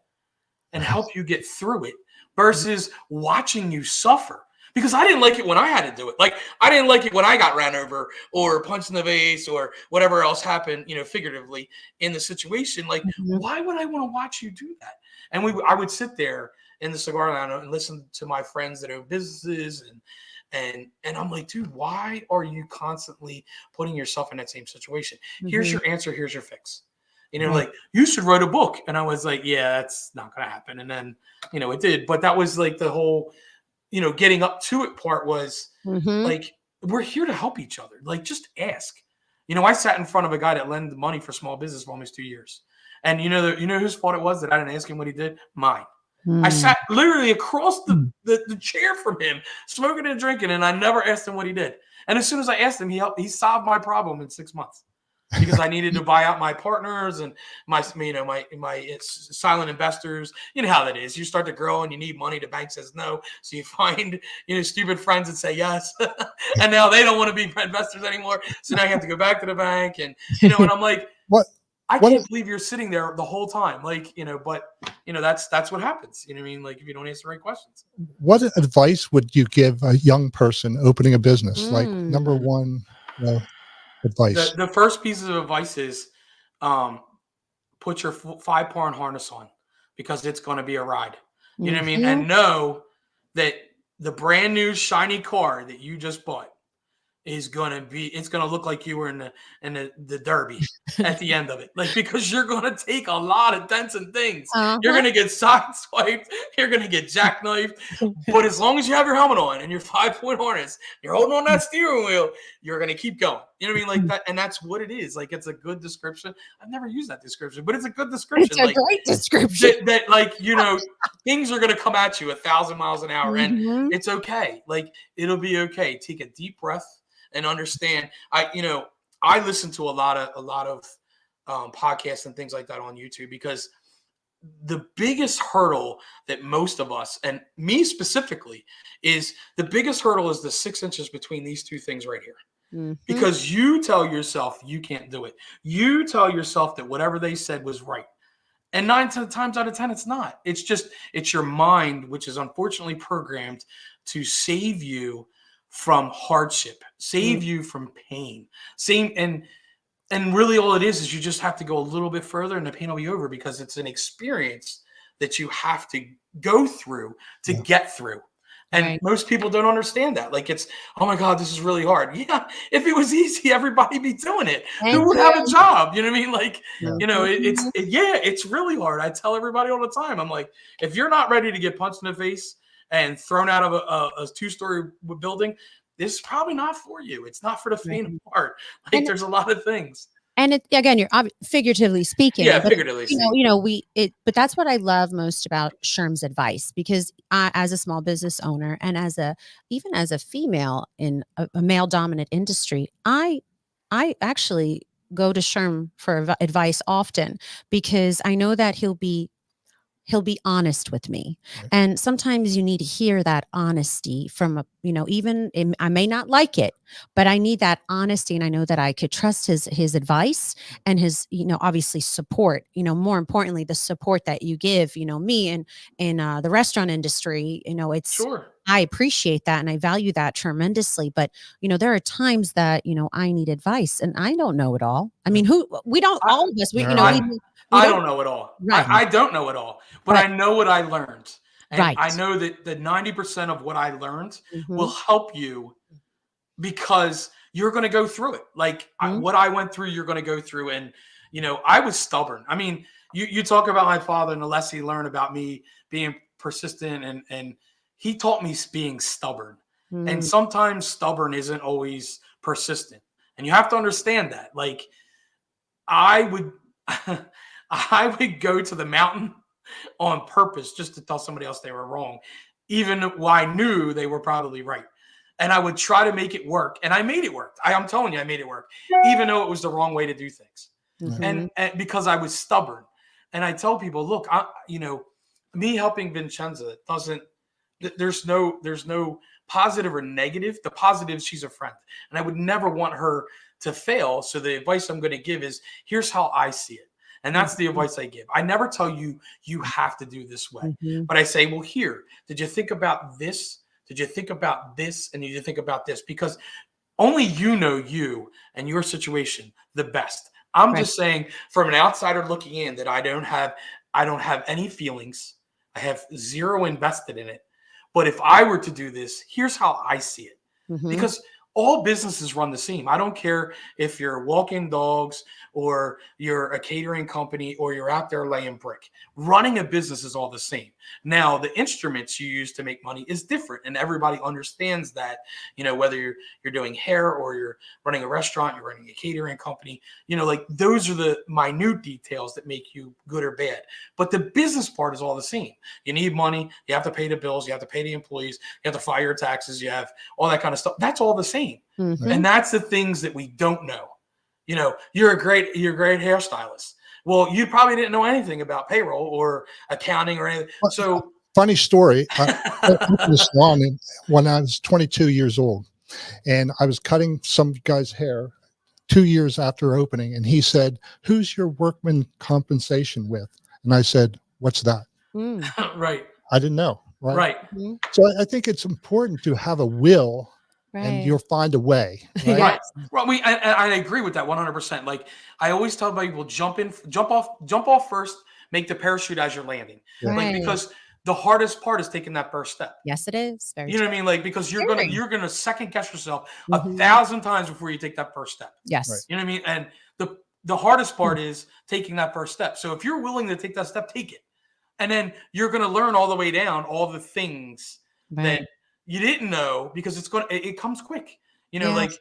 and help you get through it versus watching you suffer. Because I didn't like it when I had to do it. Like, I didn't like it when I got ran over or punched in the face or whatever else happened, figuratively in the situation. Like, why would I want to watch you do that? And I would sit there in the cigar lounge and listen to my friends that own businesses. And I'm like, dude, why are you constantly putting yourself in that same situation? Here's your answer. Here's your fix. Like, you should write a book. And I was like, yeah, that's not going to happen. And then, it did. But that was like the whole, getting up to it part was like, we're here to help each other. Like, just ask. I sat in front of a guy that lent money for small business for almost 2 years. And you know whose fault it was that I didn't ask him what he did? Mine. I sat literally across the chair from him, smoking and drinking, and I never asked him what he did. And as soon as I asked him, he solved my problem in 6 months. because I needed to buy out my partners and my silent investors. You know how that is. You start to grow and you need money. The bank says no, so you find stupid friends that say yes, and now they don't want to be investors anymore. So now you have to go back to the bank, and and I'm like, What? I What can't if- believe you're sitting there the whole time, like but that's what happens. You know what I mean? Like if you don't answer the right questions. What advice would you give a young person opening a business? Like number Mm. one, advice. The first piece of advice is, put your 5-part harness on, because it's going to be a ride. You know what I mean? Mhm. And know that the brand new shiny car that you just bought is it's gonna look like you were in the derby at the end of it. Like, because you're gonna take a lot of dents and things. You're Uh-huh. gonna get sideswiped, you're gonna get jackknifed. But as long as you have your helmet on and your 5-point harness, you're holding on that steering wheel, you're gonna keep going. You know what I mean? Like that, and that's what it is. Like, it's a good description. I've never used that description, but it's a good description. It's a Like great description. that like, things are gonna come at you 1,000 miles an hour, and Mhm. it's okay. Like, it'll be okay. Take a deep breath and understand. I listen to a lot of podcasts and things like that on YouTube, because the biggest hurdle that most of us, and me specifically, is the biggest hurdle is the 6 inches between these two things right here. Mhm. Because you tell yourself you can't do it. You tell yourself that whatever they said was right. And 9 times out of 10, it's not. It's your mind, which is unfortunately programmed to save you from hardship, save you from pain. And really all it is you just have to go a little bit further and the pain will be over, because it's an experience that you have to go through to Yeah. get through. And Right. most people don't understand that. Like, it's, oh my God, this is really hard. Yeah, if it was easy, everybody'd be doing it. Thank Who would have a job? You know what I mean? Like, Yeah. it's really hard. I tell everybody all the time, I'm like, if you're not ready to get punched in the face and thrown out of a 2-story building, this is probably not for you. It's not for the faint of heart. Like, And there's a lot of things. And it, again, you're figuratively speaking, Yeah, but figuratively speaking. but that's what I love most about Sherm's advice, because I, as a small business owner and even as a female in a male dominant industry, I actually go to Sherm for advice often, because I know that he'll be honest with me. Right. And sometimes you need to hear that honesty from I may not like it, but I need that honesty. And I know that I could trust his advice and his, obviously support, more importantly, the support that you give, me and in the restaurant industry, Sure. I appreciate that and I value that tremendously. But, there are times that, I need advice and I don't know it all. I mean, we don't, I- all of us, There are- I don't know it all. Right. I don't know it all, but Right. I know what I learned. And Right. I know that the 90% of what I learned will Mhm. help you, because you're going to go through it. Like, Mhm. what I went through, you're going to go through. And, I was stubborn. I mean, you talk about my father and the less he learned about me being persistent, and he taught me being stubborn. And Mm. sometimes stubborn isn't always persistent. And you have to understand that. Like, I would I would go to the mountain on purpose just to tell somebody else they were wrong, even while I knew they were probably right. And I would try to make it work. And I made it work. I'm telling you, I made it work, even though it was the wrong way to do things. Mhm. And because I was stubborn. And I tell people, look, me helping Vincenza doesn't, there's no positive or negative. The positive is she's a friend. And I would never want her to fail. So the advice I'm going to give is, here's how I see it. And that's the advice I give. I never tell you, you have to do this way. Mhm. But I say, well, here, did you think about this? Did you think about this? And did you think about this? Because only you know you and your situation the best. I'm Right. just saying, from an outsider looking in, that I don't have any feelings. I have zero invested in it. But if I were to do this, here's how I see it. Mhm. Because all businesses run the same. I don't care if you're walking dogs or you're a catering company or you're out there laying brick. Running a business is all the same. Now, the instruments you use to make money is different, and everybody understands that. Whether you're doing hair or you're running a restaurant, you're running a catering company. Like, those are the minute details that make you good or bad. But the business part is all the same. You need money. You have to pay the bills. You have to pay the employees. You have to file your taxes. You have all that kind of stuff. That's all the same. Mhm. And that's the things that we don't know. you're a great hairstylist. Well, you probably didn't know anything about payroll or accounting or anything. So funny story. I opened the salon when I was 22 years old, and I was cutting some guy's hair 2 years after opening, and he said, "Who's your workman compensation with?" And I said, "What's that?" Mm. right, I didn't know. Right. Mhm. So I think it's important to have a will, and Right. you'll find a way. Right. Yeah. right. Well, I agree with that 100%. Like I always tell people, jump off first, make the parachute as you're landing. Yeah. Like Right. because the hardest part is taking that first step. Yes, it is. Very You know true. what I mean? Like because Scary. you're gonna second guess yourself Mhm. 1,000 times before you take that first step. Right. Yes. You know what I mean? And the hardest part is taking that first step. So if you're willing to take that step, take it. And then you're going to learn all the way down all the things that Right. you didn't know because it comes quick. Yeah. Like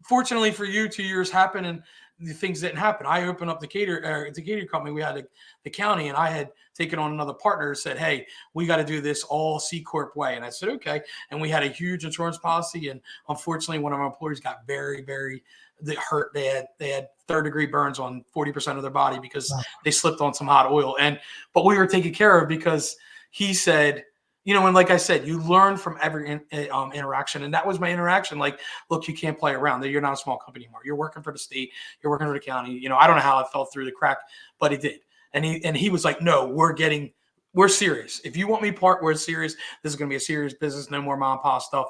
fortunately for you, 2 years happened and the things didn't happen. I opened up the catering company. We had the county, and I had taken on another partner. Said, "Hey, we got to do this all C Corp way." And I said, "Okay." And we had a huge insurance policy. And unfortunately, one of our employees got very, very hurt. They had third-degree burns on 40% of their body because Wow. they slipped on some hot oil. But we were taken care of because he said, and like I said, you learn from every interaction, and that was my interaction. Like, look, you can't play around. You're not a small company anymore. You're working for the state. You're working for the county. I don't know how it fell through the crack, but it did. And he was like, no, we're serious. If you want me part, we're serious. This is going to be a serious business. No more mom and pop stuff.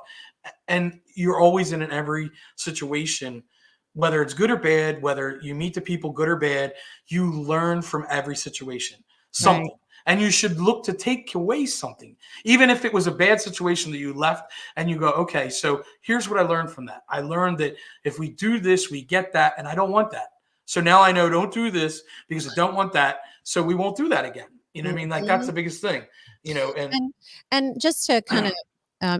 And you're always in every situation, whether it's good or bad, whether you meet the people good or bad, you learn from every situation something. Right. And you should look to take away something, even if it was a bad situation that you left and you go, okay, so here's what I learned from that. I learned that if we do this, we get that. And I don't want that. So now I know don't do this because I don't want that. So we won't do that again. You know what I mean? Like that's the biggest thing, And just to kind of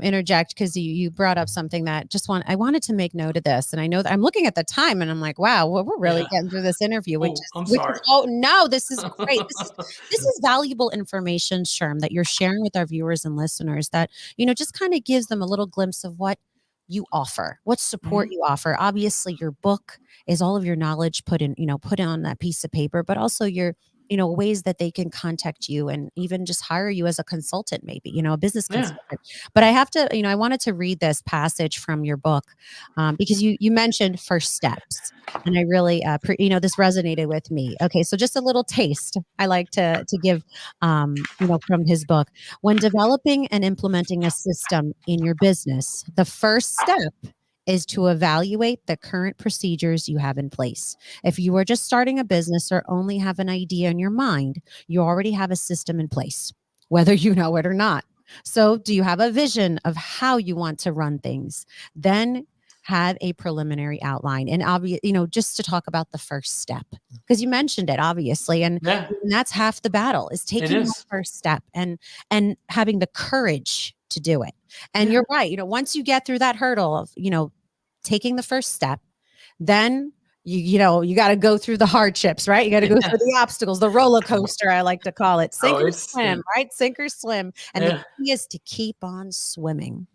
interject, because you brought up something that I wanted to make note of this, and I know that I'm looking at the time, and I'm like, wow, well, we're really getting through this interview, Oh, I'm sorry. oh no, this is great. This is valuable information, Sherm, that you're sharing with our viewers and listeners. That just kind of gives them a little glimpse of what you offer, what support you offer. Obviously, your book is all of your knowledge put on that piece of paper, but also your ways that they can contact you and even just hire you as a consultant, maybe, a business Yeah. consultant. But I have to, I wanted to read this passage from your book because you mentioned first steps. And I really, this resonated with me. Okay. So just a little taste I like to give, from his book. When developing and implementing a system in your business, the first step is to evaluate the current procedures you have in place. If you are just starting a business or only have an idea in your mind, you already have a system in place, whether you know it or not. So, do you have a vision of how you want to run things? Then have a preliminary outline, and just to talk about the first step, because you mentioned it obviously, and that's half the battle is taking that first step and having the courage to do it. And you're right. Once you get through that hurdle of taking the first step, then you got to go through the hardships, right? You got to go through the obstacles, the roller coaster, I like to call it. Sink or swim, right? Sink or swim. And the key is to keep on swimming.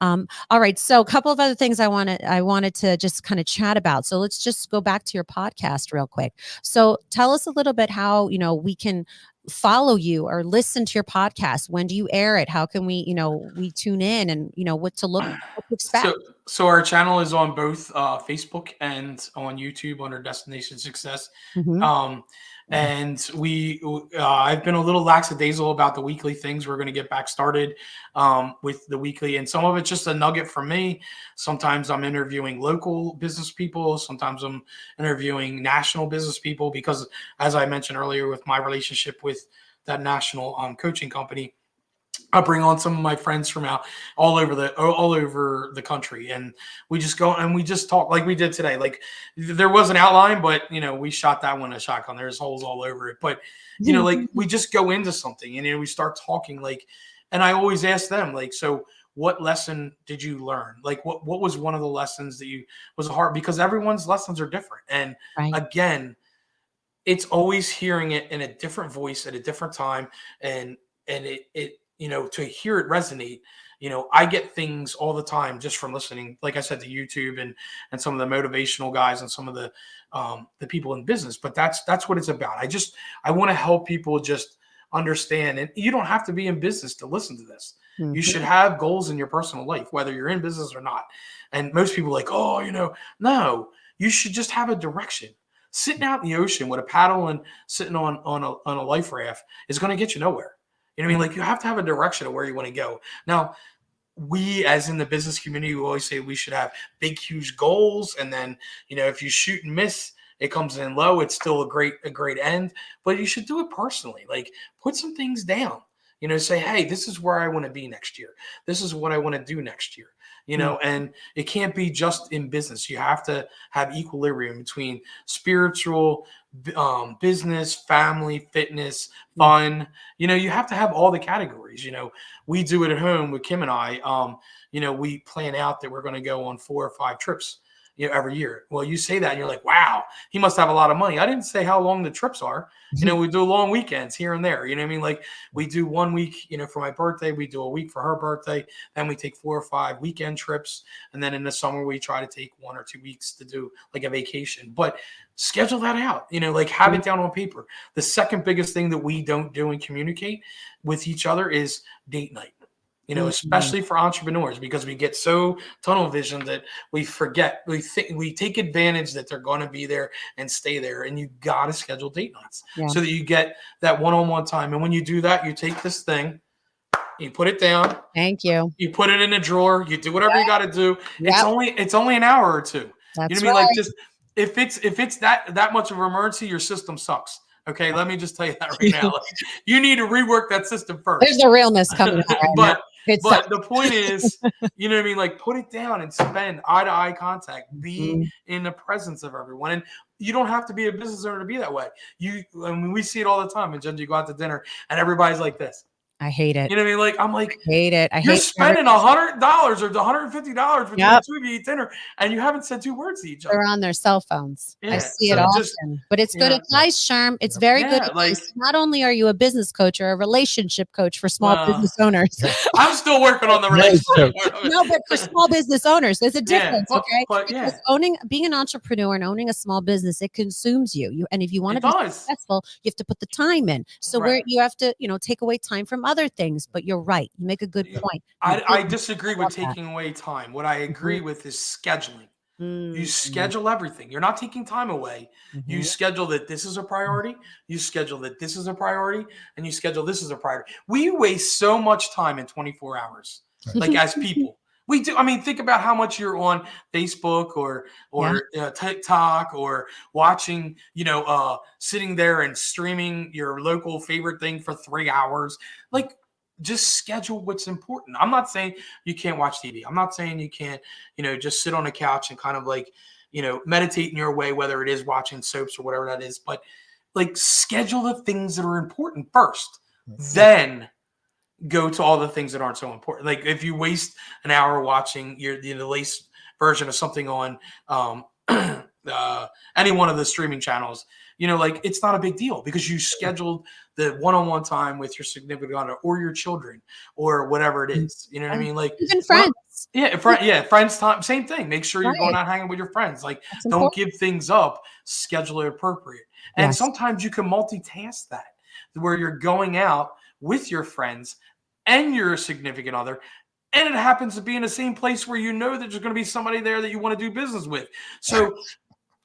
All right. So a couple of other things I wanted to just kind of chat about. So let's just go back to your podcast real quick. So tell us a little bit how, we can follow you or listen to your podcast. When do you air it? How can we, we tune in and, what to expect? So our channel is on both Facebook and on YouTube under Destination Success. And I've been a little lackadaisical about the weekly things. We're going to get back started with the weekly, and some of it's just a nugget from me. Sometimes I'm interviewing local business people. Sometimes I'm interviewing national business people because, as I mentioned earlier, with my relationship with that national coaching company, I bring on some of my friends from all over the country, and we just go and we just talk like we did today. Like there was an outline, but we shot that one a shotgun. There's holes all over it, but like we just go into something and we start talking and I always ask them like, so what lesson did you learn? Like what was one of the lessons that was hard, because everyone's lessons are different, and again, it's always hearing it in a different voice at a different time, and it to hear it resonate I get things all the time just from listening, like I said, to YouTube and some of the motivational guys and some of the people in business. But that's what it's about. I want to help people just understand, and you don't have to be in business to listen to this. You should have goals in your personal life, whether you're in business or not. And most people are like, oh, no, you should just have a direction. Sitting out in the ocean with a paddle and sitting on a life raft is going to get you nowhere. You know what I mean? Like, you have to have a direction of where you want to go. Now, we, as in the business community, we always say we should have big, huge goals. And then, if you shoot and miss, it comes in low. It's still a great end, but you should do it personally. Like, put some things down, say, hey, this is where I want to be next year. This is what I want to do next year. And it can't be just in business. You have to have equilibrium between spiritual, business, family, fitness, fun. You have to have all the categories. We do it at home with Kim and I. We plan out that we're going to go on 4 or 5 trips, every year. Well, you say that and you're like, wow, he must have a lot of money. I didn't say how long the trips are. We do long weekends here and there. You know what I mean? Like, we do 1 week, for my birthday, we do a week for her birthday. Then we take 4 or 5 weekend trips. And then in the summer, we try to take 1 or 2 weeks to do like a vacation. But schedule that out, like, have it down on paper. The second biggest thing that we don't do and communicate with each other is date night. Especially for entrepreneurs, because we get so tunnel vision that we forget, we take advantage that they're going to be there and stay there. And you got to schedule date nights so that you get that one-on-one time. And when you do that, you take this thing, you put it down. Thank you. You put it in a drawer. You do whatever you got to do. It's only an hour or 2. That's Like, just if it's that much of an emergency, your system sucks. Okay, let me just tell you that right now. Like, you need to rework that system first. There's the realness coming out. But the point is, like, put it down and spend eye-to-eye contact. Be in the presence of everyone. And you don't have to be a business owner to be that way. We see it all the time. And Jen, you go out to dinner and everybody's like this. I hate it. You know what I mean? Like, I'm like, I hate it. You're spending $100 or $150 between the two of you eat dinner, and you haven't said 2 words to each other. They're on their cell phones. Yeah. I see it often. But it's good advice, Sherm. It's very good advice. Not only are you a business coach or a relationship coach for small business owners. I'm still working on the relationship. No, but for small business owners, there's a difference, okay? But being an entrepreneur and owning a small business, it consumes you. And if you want to be successful, you have to put the time in. So where you have to, take away time from other things. But you're right. You make a good point. I disagree with taking away time. What I agree with is scheduling. You schedule everything. You're not taking time away. You schedule that this is a priority. You schedule that this is a priority. And you schedule this is a priority. We waste so much time in 24 hours, like, as people. We do. I mean, think about how much you're on Facebook or TikTok or watching, sitting there and streaming your local favorite thing for 3 hours. Like, just schedule what's important. I'm not saying you can't watch TV. I'm not saying you can't, just sit on a couch and kind of like, meditate in your way, whether it is watching soaps or whatever that is. But, like, schedule the things that are important first, then go to all the things that aren't so important. Like, if you waste an hour watching the latest version of something on any one of the streaming channels, like, it's not a big deal because you scheduled the one-on-one time with your significant other or your children or whatever it is. You know what I mean? Like, even friends. Friends time, same thing. Make sure you're going out hanging with your friends. Like, don't give things up. Schedule it appropriate. And sometimes you can multitask that, where you're going out with your friends and your significant other, and it happens to be in the same place where that there's going to be somebody there that you want to do business with. So,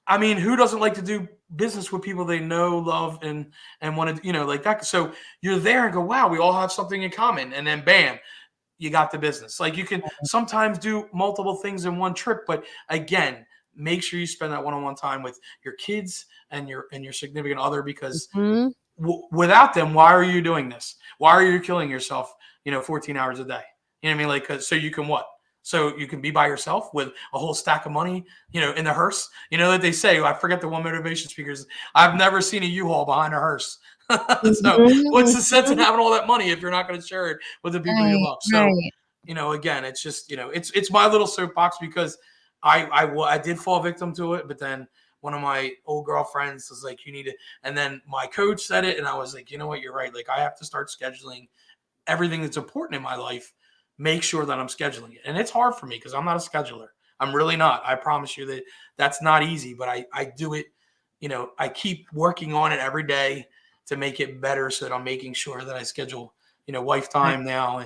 I mean, who doesn't like to do business with people they know, love, and want to, like that? So you're there and go, wow, we all have something in common. And then bam, you got the business. Like, you can sometimes do multiple things in one trip, but again, make sure you spend that one-on-one time with your kids and your significant other, because without them, why are you doing this? Why are you killing yourself, 14 hours a day? You know what I mean? Like, so you can what? So you can be by yourself with a whole stack of money, in the hearse. That they say, I forget the one motivation speakers, I've never seen a U-Haul behind a hearse. So what's the sense in having all that money if you're not going to share it with the people you love? So, again, it's just, it's my little soapbox, because I did fall victim to it, but then one of my old girlfriends was like, you need to, and then my coach said it, and I was like, you know what, you're right. Like, I have to start scheduling everything that's important in my life make sure that I'm scheduling it. And it's hard for me because I'm not a scheduler. I'm really not. I promise you that that's not easy, but I do it. I keep working on it every day to make it better so that I'm making sure that I schedule, wife time now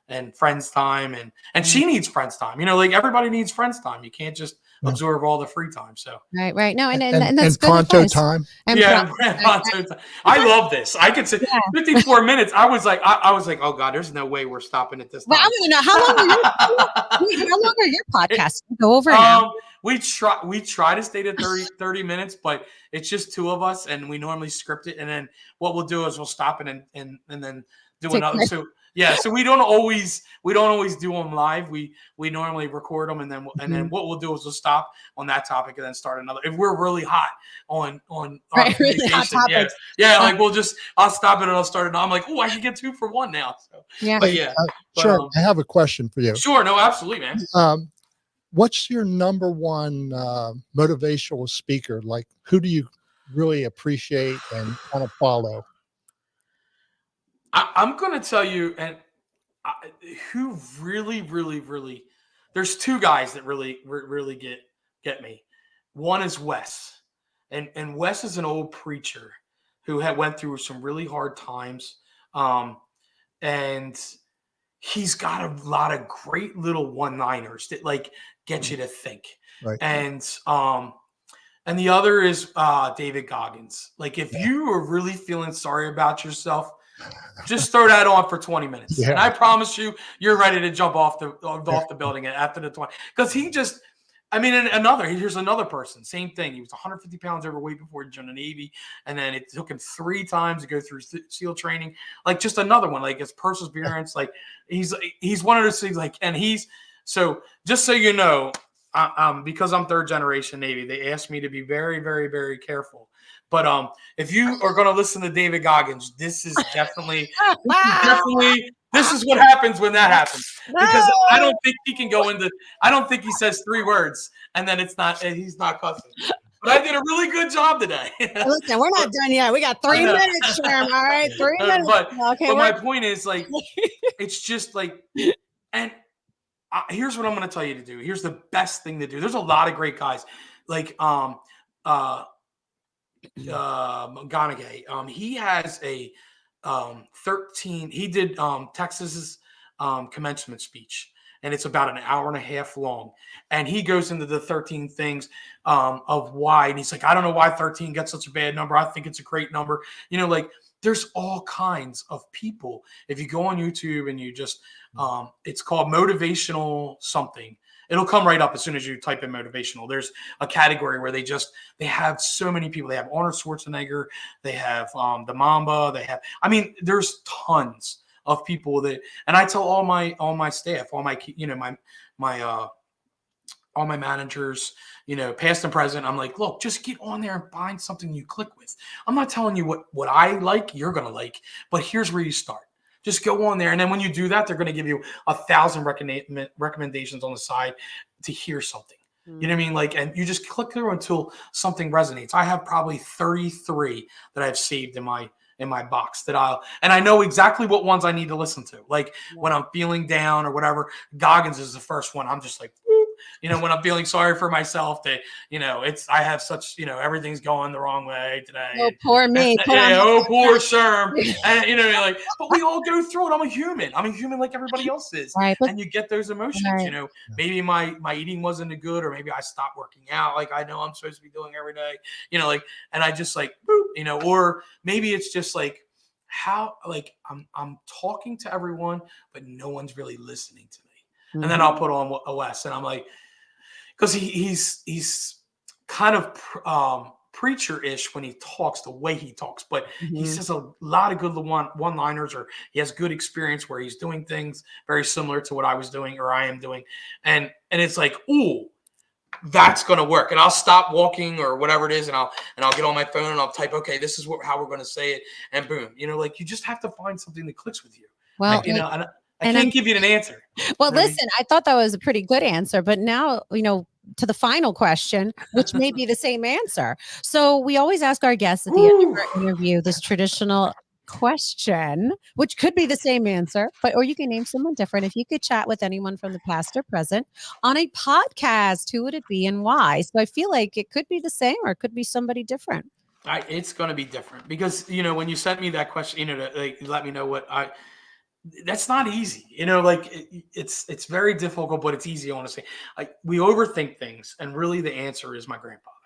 and friends time and she needs friends time. Like everybody needs friends time. You can't just absorb all the free time. So right. No, and that's good Pronto advice. time. And Pronto time. I love this. I could say 54 minutes. I was like, oh God, there's no way we're stopping at this time. Well, I want to know how long are your podcasts? Go over now. We try to stay to 30 minutes, but it's just two of us, and we normally script it. And then what we'll do is we'll stop and then do another. So we don't always do them live. We normally record them, and then what we'll do is we'll stop on that topic and then start another. If we're really hot on our really hot topics. like I'll stop it and I'll start it. I'm like, oh, I can get 2 for 1 now. So Sure. I have a question for you. Sure, no, absolutely, man. What's your number one motivational speaker? Like, who do you really appreciate and kind of follow? I'm going to tell you, and who really, really, really, there's 2 guys that really get me. One is Wes, and Wes is an old preacher who went through some really hard times, and he's got a lot of great little one-liners that like get you to think. Right. And the other is David Goggins. Like if you are really feeling sorry about yourself, just throw that on for 20 minutes. And I promise you're ready to jump off the building after the 20. Because here's another person, same thing. He was 150 pounds overweight before he joined the Navy. And then it took him 3 times to go through SEAL training. Like just another one, like his perseverance. Like he's one of those things like, and so just so you know, because I'm 3rd generation Navy, they asked me to be very, very, very careful. But if you are going to listen to David Goggins, this is definitely this is what happens when that happens. Because I don't think he can go into. I don't think he says 3 words and then he's not cussing. But I did a really good job today. Listen, we're not done yet. We got 3 minutes, Sherm. All right, 3 minutes. But my point is, like, it's just like, and here's what I'm going to tell you to do. Here's the best thing to do. There's a lot of great guys, like McGonaghy. He has a 13. He did Texas's commencement speech, and it's about an hour and a half long. And he goes into the 13 things of why. And he's like, I don't know why 13 gets such a bad number. I think it's a great number. Like there's all kinds of people. If you go on YouTube and you just, it's called motivational something. It'll come right up as soon as you type in motivational. There's a category where they have so many people. They have Arnold Schwarzenegger. They have the Mamba. There's tons of people that, and I tell all my staff, all my all my managers, past and present, I'm like, look, just get on there and find something you click with. I'm not telling you what I like, you're going to like, but here's where you start. Just go on there. And then when you do that, they're going to give you 1,000 recommendations on the side to hear something. You know what I mean? Like, and you just click through until something resonates. I have probably 33 that I've saved in my box and I know exactly what ones I need to listen to. Like when I'm feeling down or whatever, Goggins is the first one. I'm just like, when I'm feeling sorry for myself that, I have such, everything's going the wrong way today. Oh, poor me. Poor Sherm. And, but we all go through it. I'm a human like everybody else is. Right, and you get those emotions, maybe my eating wasn't good, or maybe I stopped working out. Like I know I'm supposed to be doing every day, and I just like, boop, or maybe it's just like how, like I'm talking to everyone, but no one's really listening to me. And then I'll put on a Wes, and I'm like, because he's kind of preacher-ish when he talks, the way he talks, but he says a lot of good one-liners, or he has good experience where he's doing things very similar to what I was doing or I am doing, and it's like, ooh, that's going to work. And I'll stop walking or whatever it is, and I'll get on my phone and I'll type, okay, this is how we're going to say it, and boom, you just have to find something that clicks with you. Well, I can't give you an answer. Well, listen, I thought that was a pretty good answer, but now, to the final question, which may be the same answer. So we always ask our guests at the end of our interview this traditional question, which could be the same answer, but or you can name someone different. If you could chat with anyone from the past or present on a podcast, who would it be and why? So I feel like it could be the same or it could be somebody different. It's going to be different because when you sent me that question, to like let me know what I. That's not easy, like it's very difficult, but it's easy. I want to say, like we overthink things, and really the answer is my grandfather.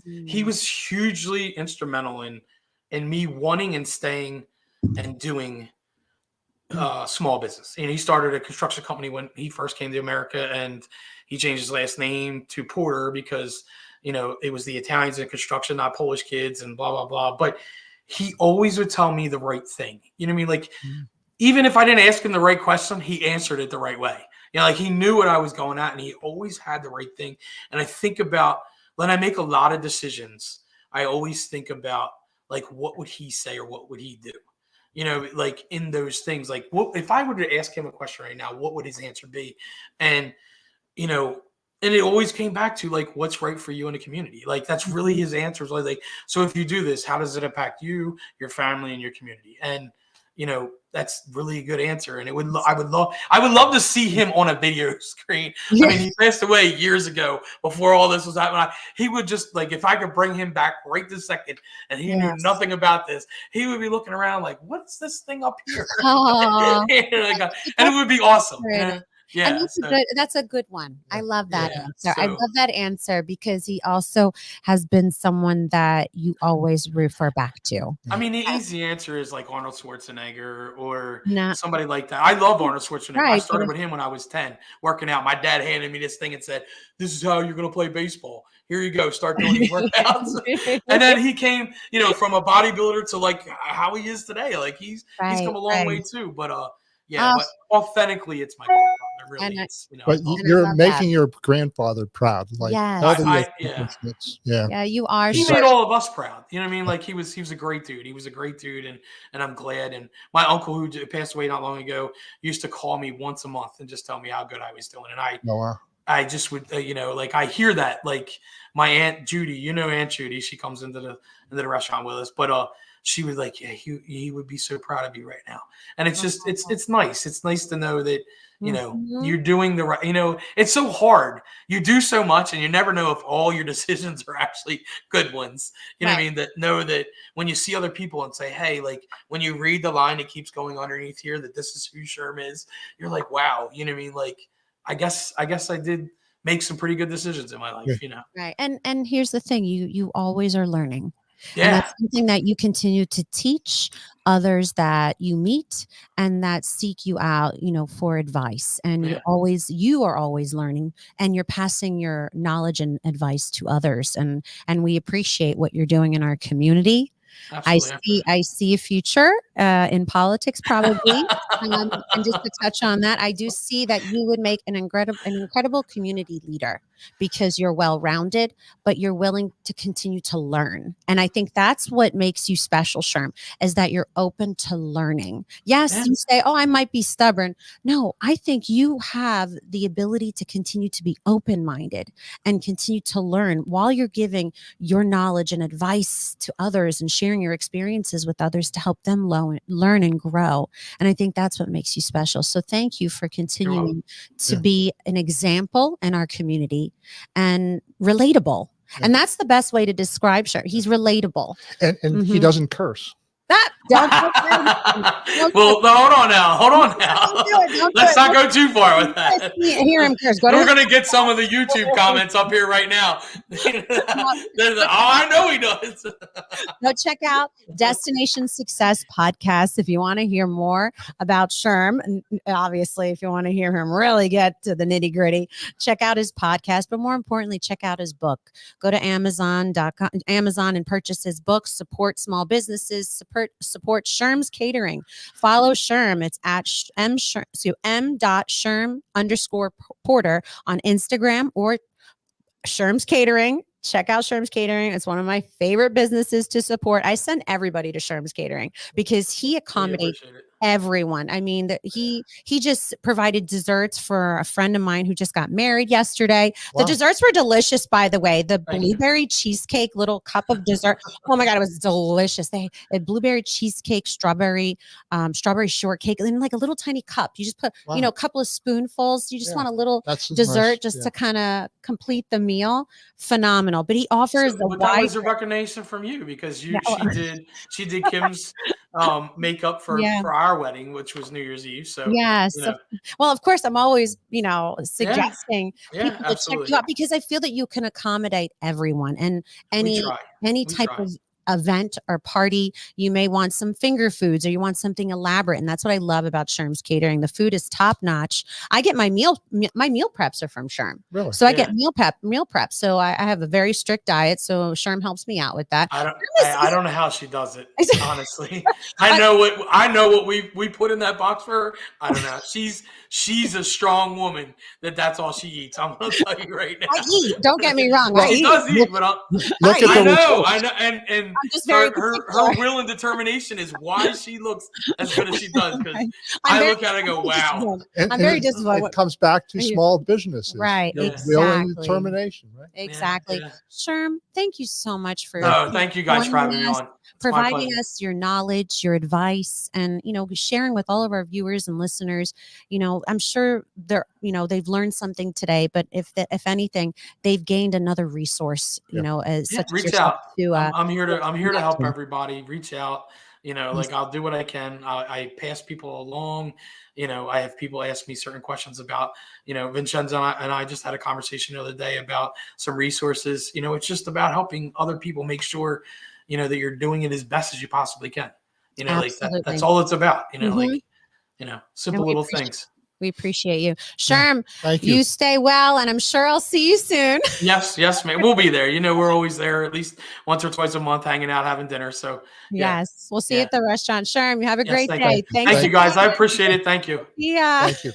He Mm. was hugely instrumental in me wanting and staying and doing small business. And he started a construction company when he first came to America, and he changed his last name to Porter because it was the Italians in construction, not Polish kids, and blah blah blah. But he always would tell me the right thing. You know what I mean? Like even if I didn't ask him the right question, he answered it the right way. Like he knew what I was going at, and he always had the right thing. And I think about when I make a lot of decisions, I always think about like what would he say or what would he do? Like in those things, like what if I were to ask him a question right now, what would his answer be? And you know, and it always came back to like what's right for you in the community. Like that's really his answers. Like, so if you do this, how does it impact you, your family, and your community? And that's really a good answer. And I would love to see him on a video screen. I mean, he passed away years ago before all this was happening. He would just like, if I could bring him back right this second and he knew nothing about this, he would be looking around like, what's this thing up here? and it would be awesome. Yeah, and that's a good one. I love that answer. I so- love that answer because he also has been someone that you always refer back to. I mean, the easy answer is like Arnold Schwarzenegger or No. somebody like that. I love Arnold Schwarzenegger. I Right, started with him when I was 10, working out. My dad handed me this thing and said, "This is how you're going to play baseball. Here you go. Start doing these workouts." And then he came, from a bodybuilder to like how he is today. Like he's come a long way too. But but authentically, it's my grandfather. Really, it's, but you're making your grandfather proud. Like all the accomplishments. Yeah, you are. He made all of us proud. You know what I mean? Like he was a great dude. He was a great dude, and I'm glad. And my uncle who passed away not long ago used to call me once a month and just tell me how good I was doing. And I just would, like I hear that. Like my Aunt Judy, Aunt Judy, she comes into the restaurant with us, but she was like, yeah, he would be so proud of you right now. And it's just, it's nice. It's nice to know that, you're doing the right, it's so hard. You do so much and you never know if all your decisions are actually good ones. You know what I mean? That know that when you see other people and say, hey, like when you read the line, it keeps going underneath here that this is who Sherm is. You're like, wow. You know what I mean? Like, I guess I did make some pretty good decisions in my life, Right. And here's the thing, you always are learning. Yeah. And that's something that you continue to teach others that you meet and that seek you out, for advice. And you are always learning and you're passing your knowledge and advice to others. And we appreciate what you're doing in our community. Absolutely. I see a future in politics, probably. And just to touch on that, I do see that you would make an incredible community leader because you're well-rounded, but you're willing to continue to learn. And I think that's what makes you special, Sherm, is that you're open to learning. Yes, you say, "Oh, I might be stubborn." No, I think you have the ability to continue to be open-minded and continue to learn while you're giving your knowledge and advice to others and sharing your experiences with others to help them learn and grow. And I think that's what makes you special. So thank you for continuing to be an example in our community and relatable. And that's the best way to describe Sherm. He's relatable. And he doesn't curse. Well, hold on now. Let's not go too far with that. Hear him curse. We're going to get some of the YouTube comments up here right now. I know he does. Go check out Destination Success Podcast if you want to hear more about Sherm. And obviously, if you want to hear him really get to the nitty gritty, check out his podcast. But more importantly, check out his book. Go to Amazon and purchase his book. Support small businesses. Support Sherm's Catering. Follow Sherm. It's at m.sherm_Porter on Instagram or Sherm's Catering. Check out Sherm's Catering. It's one of my favorite businesses to support. I send everybody to Sherm's Catering because he accommodates everyone. I mean, he just provided desserts for a friend of mine who just got married yesterday. The Wow. desserts were delicious, by the way. The Thank you. blueberry cheesecake little cup of dessert. Oh my god, it was delicious. They had blueberry cheesecake, strawberry shortcake, and then like a little tiny cup. You just put, Wow. a couple of spoonfuls. You just Yeah. want a little That's dessert nice. just Yeah. to kind of complete the meal. Phenomenal. But he offers So, a but that wide. was a recognition from you because Yeah, she did Kim's makeup yeah. for our wedding, which was New Year's Eve. So Yes. you know, Well, of course, I'm always, yeah, suggesting yeah, people to check absolutely. you out because I feel that you can accommodate everyone and We any try. any We type try. of event or party. You may want some finger foods or you want something elaborate, and that's what I love about Sherm's Catering. The food is top notch. I get my meal preps are from Sherm, Really? so I Yeah. get meal prep. So I have a very strict diet. So Sherm helps me out with that. I don't know how she does it. Honestly, I know what we put in that box for her. I don't know. She's a strong woman. That's all she eats. I'm gonna tell you right now. I eat. Don't get me wrong. Well, I She eat. does eat, but Look at I the results. I know, and I'm just very her particular. will and determination is why she looks as good as she does. Because I'm I very- look at it and go, wow. I'm very disappointed. It comes back to Are you- small businesses. Right, Yeah. Will and exactly. determination, right? Exactly. Yeah. Sherm, thank you so much for No, thank you guys for having me joining us, on. It's my providing pleasure. us your knowledge, your advice, and sharing with all of our viewers and listeners. I'm sure they've learned something today, but if anything, they've gained another resource. As Yeah, such as reach yourself out. to I'm here to connect help with. everybody. Reach out. Like I'll do what I can. I pass people along. I have people ask me certain questions about, Vincenzo and I just had a conversation the other day about some resources. It's just about helping other people make sure, that you're doing it as best as you possibly can. Like Absolutely. that's all it's about. Mhm. And Simple little things. we appreciate you, Sherm. Thank you. You stay well, and I'm sure I'll see you soon. Yes, man. We'll be there. We're always there at least once or twice a month, hanging out, having dinner. So yeah. Yes, we'll see you Yeah. at the restaurant. Sherm, you have a Yes, great thank day. you. Thank Thank you you guys. so I much. appreciate it. Thank you. Yeah. Thank you.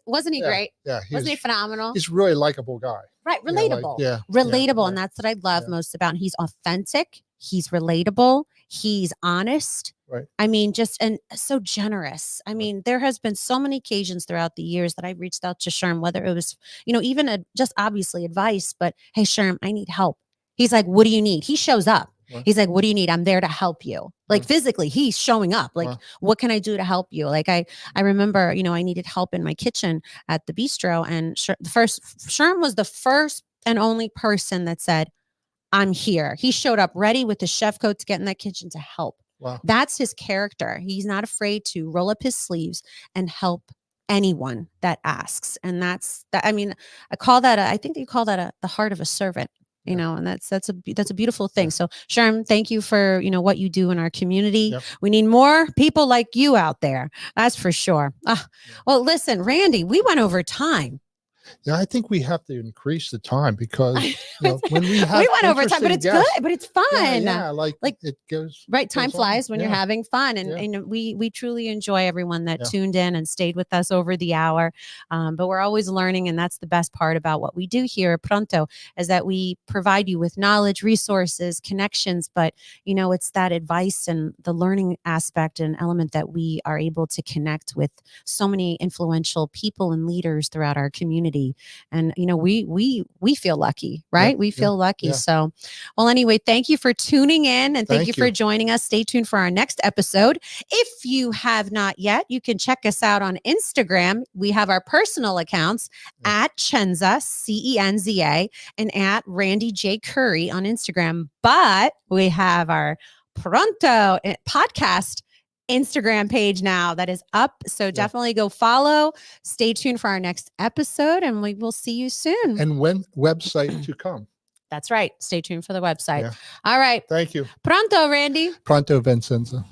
Wasn't he great? Yeah. Wasn't he phenomenal? He's a really likable guy. Right. Yeah, like, Relatable. yeah, Relatable. yeah. And that's what I love Yeah. most about him. He's authentic. He's relatable. He's honest. Right. I mean, and so generous. I mean, there has been so many occasions throughout the years that I reached out to Sherm, whether it was, even just obviously advice, but hey, Sherm, I need help. He's like, what do you need? He shows up. Right. He's like, what do you need? I'm there to help you. Like physically, he's showing up. Like, what can I do to help you? Like, I remember, I needed help in my kitchen at the bistro, and Sherm was the first and only person that said, I'm here. He showed up ready with the chef coat to get in that kitchen to help. Wow. That's his character. He's not afraid to roll up his sleeves and help anyone that asks. And that's that. I mean, I think you call that the heart of a servant. And that's a beautiful thing. Yeah. So Sherm, thank you for, what you do in our community. Yep. We need more people like you out there. That's for sure. Well, listen, Randy, we went over time. Yeah, I think we have to increase the time because when we have we went over time, but it's interesting good, but it's fun. Yeah, like it goes right. Time goes flies on. when you're having fun. And we truly enjoy everyone that tuned in and stayed with us over the hour. But we're always learning. And that's the best part about what we do here at Pronto is that we provide you with knowledge, resources, connections, but it's that advice and the learning aspect and element that we are able to connect with so many influential people and leaders throughout our community. And we feel lucky, right? We feel lucky. Yeah. So, well, anyway, thank you for tuning in and thank you for joining us. Stay tuned for our next episode. If you have not yet, you can check us out on Instagram. We have our personal accounts at Cenza, Cenza, and at Randy J. Currie on Instagram. But we have our Pronto podcast Instagram page now that is up. So definitely go follow. Stay tuned for our next episode and we will see you soon. And when website to come. That's right. Stay tuned for the website. Yeah. All right. Thank you. Pronto, Randy. Pronto, Vincenzo.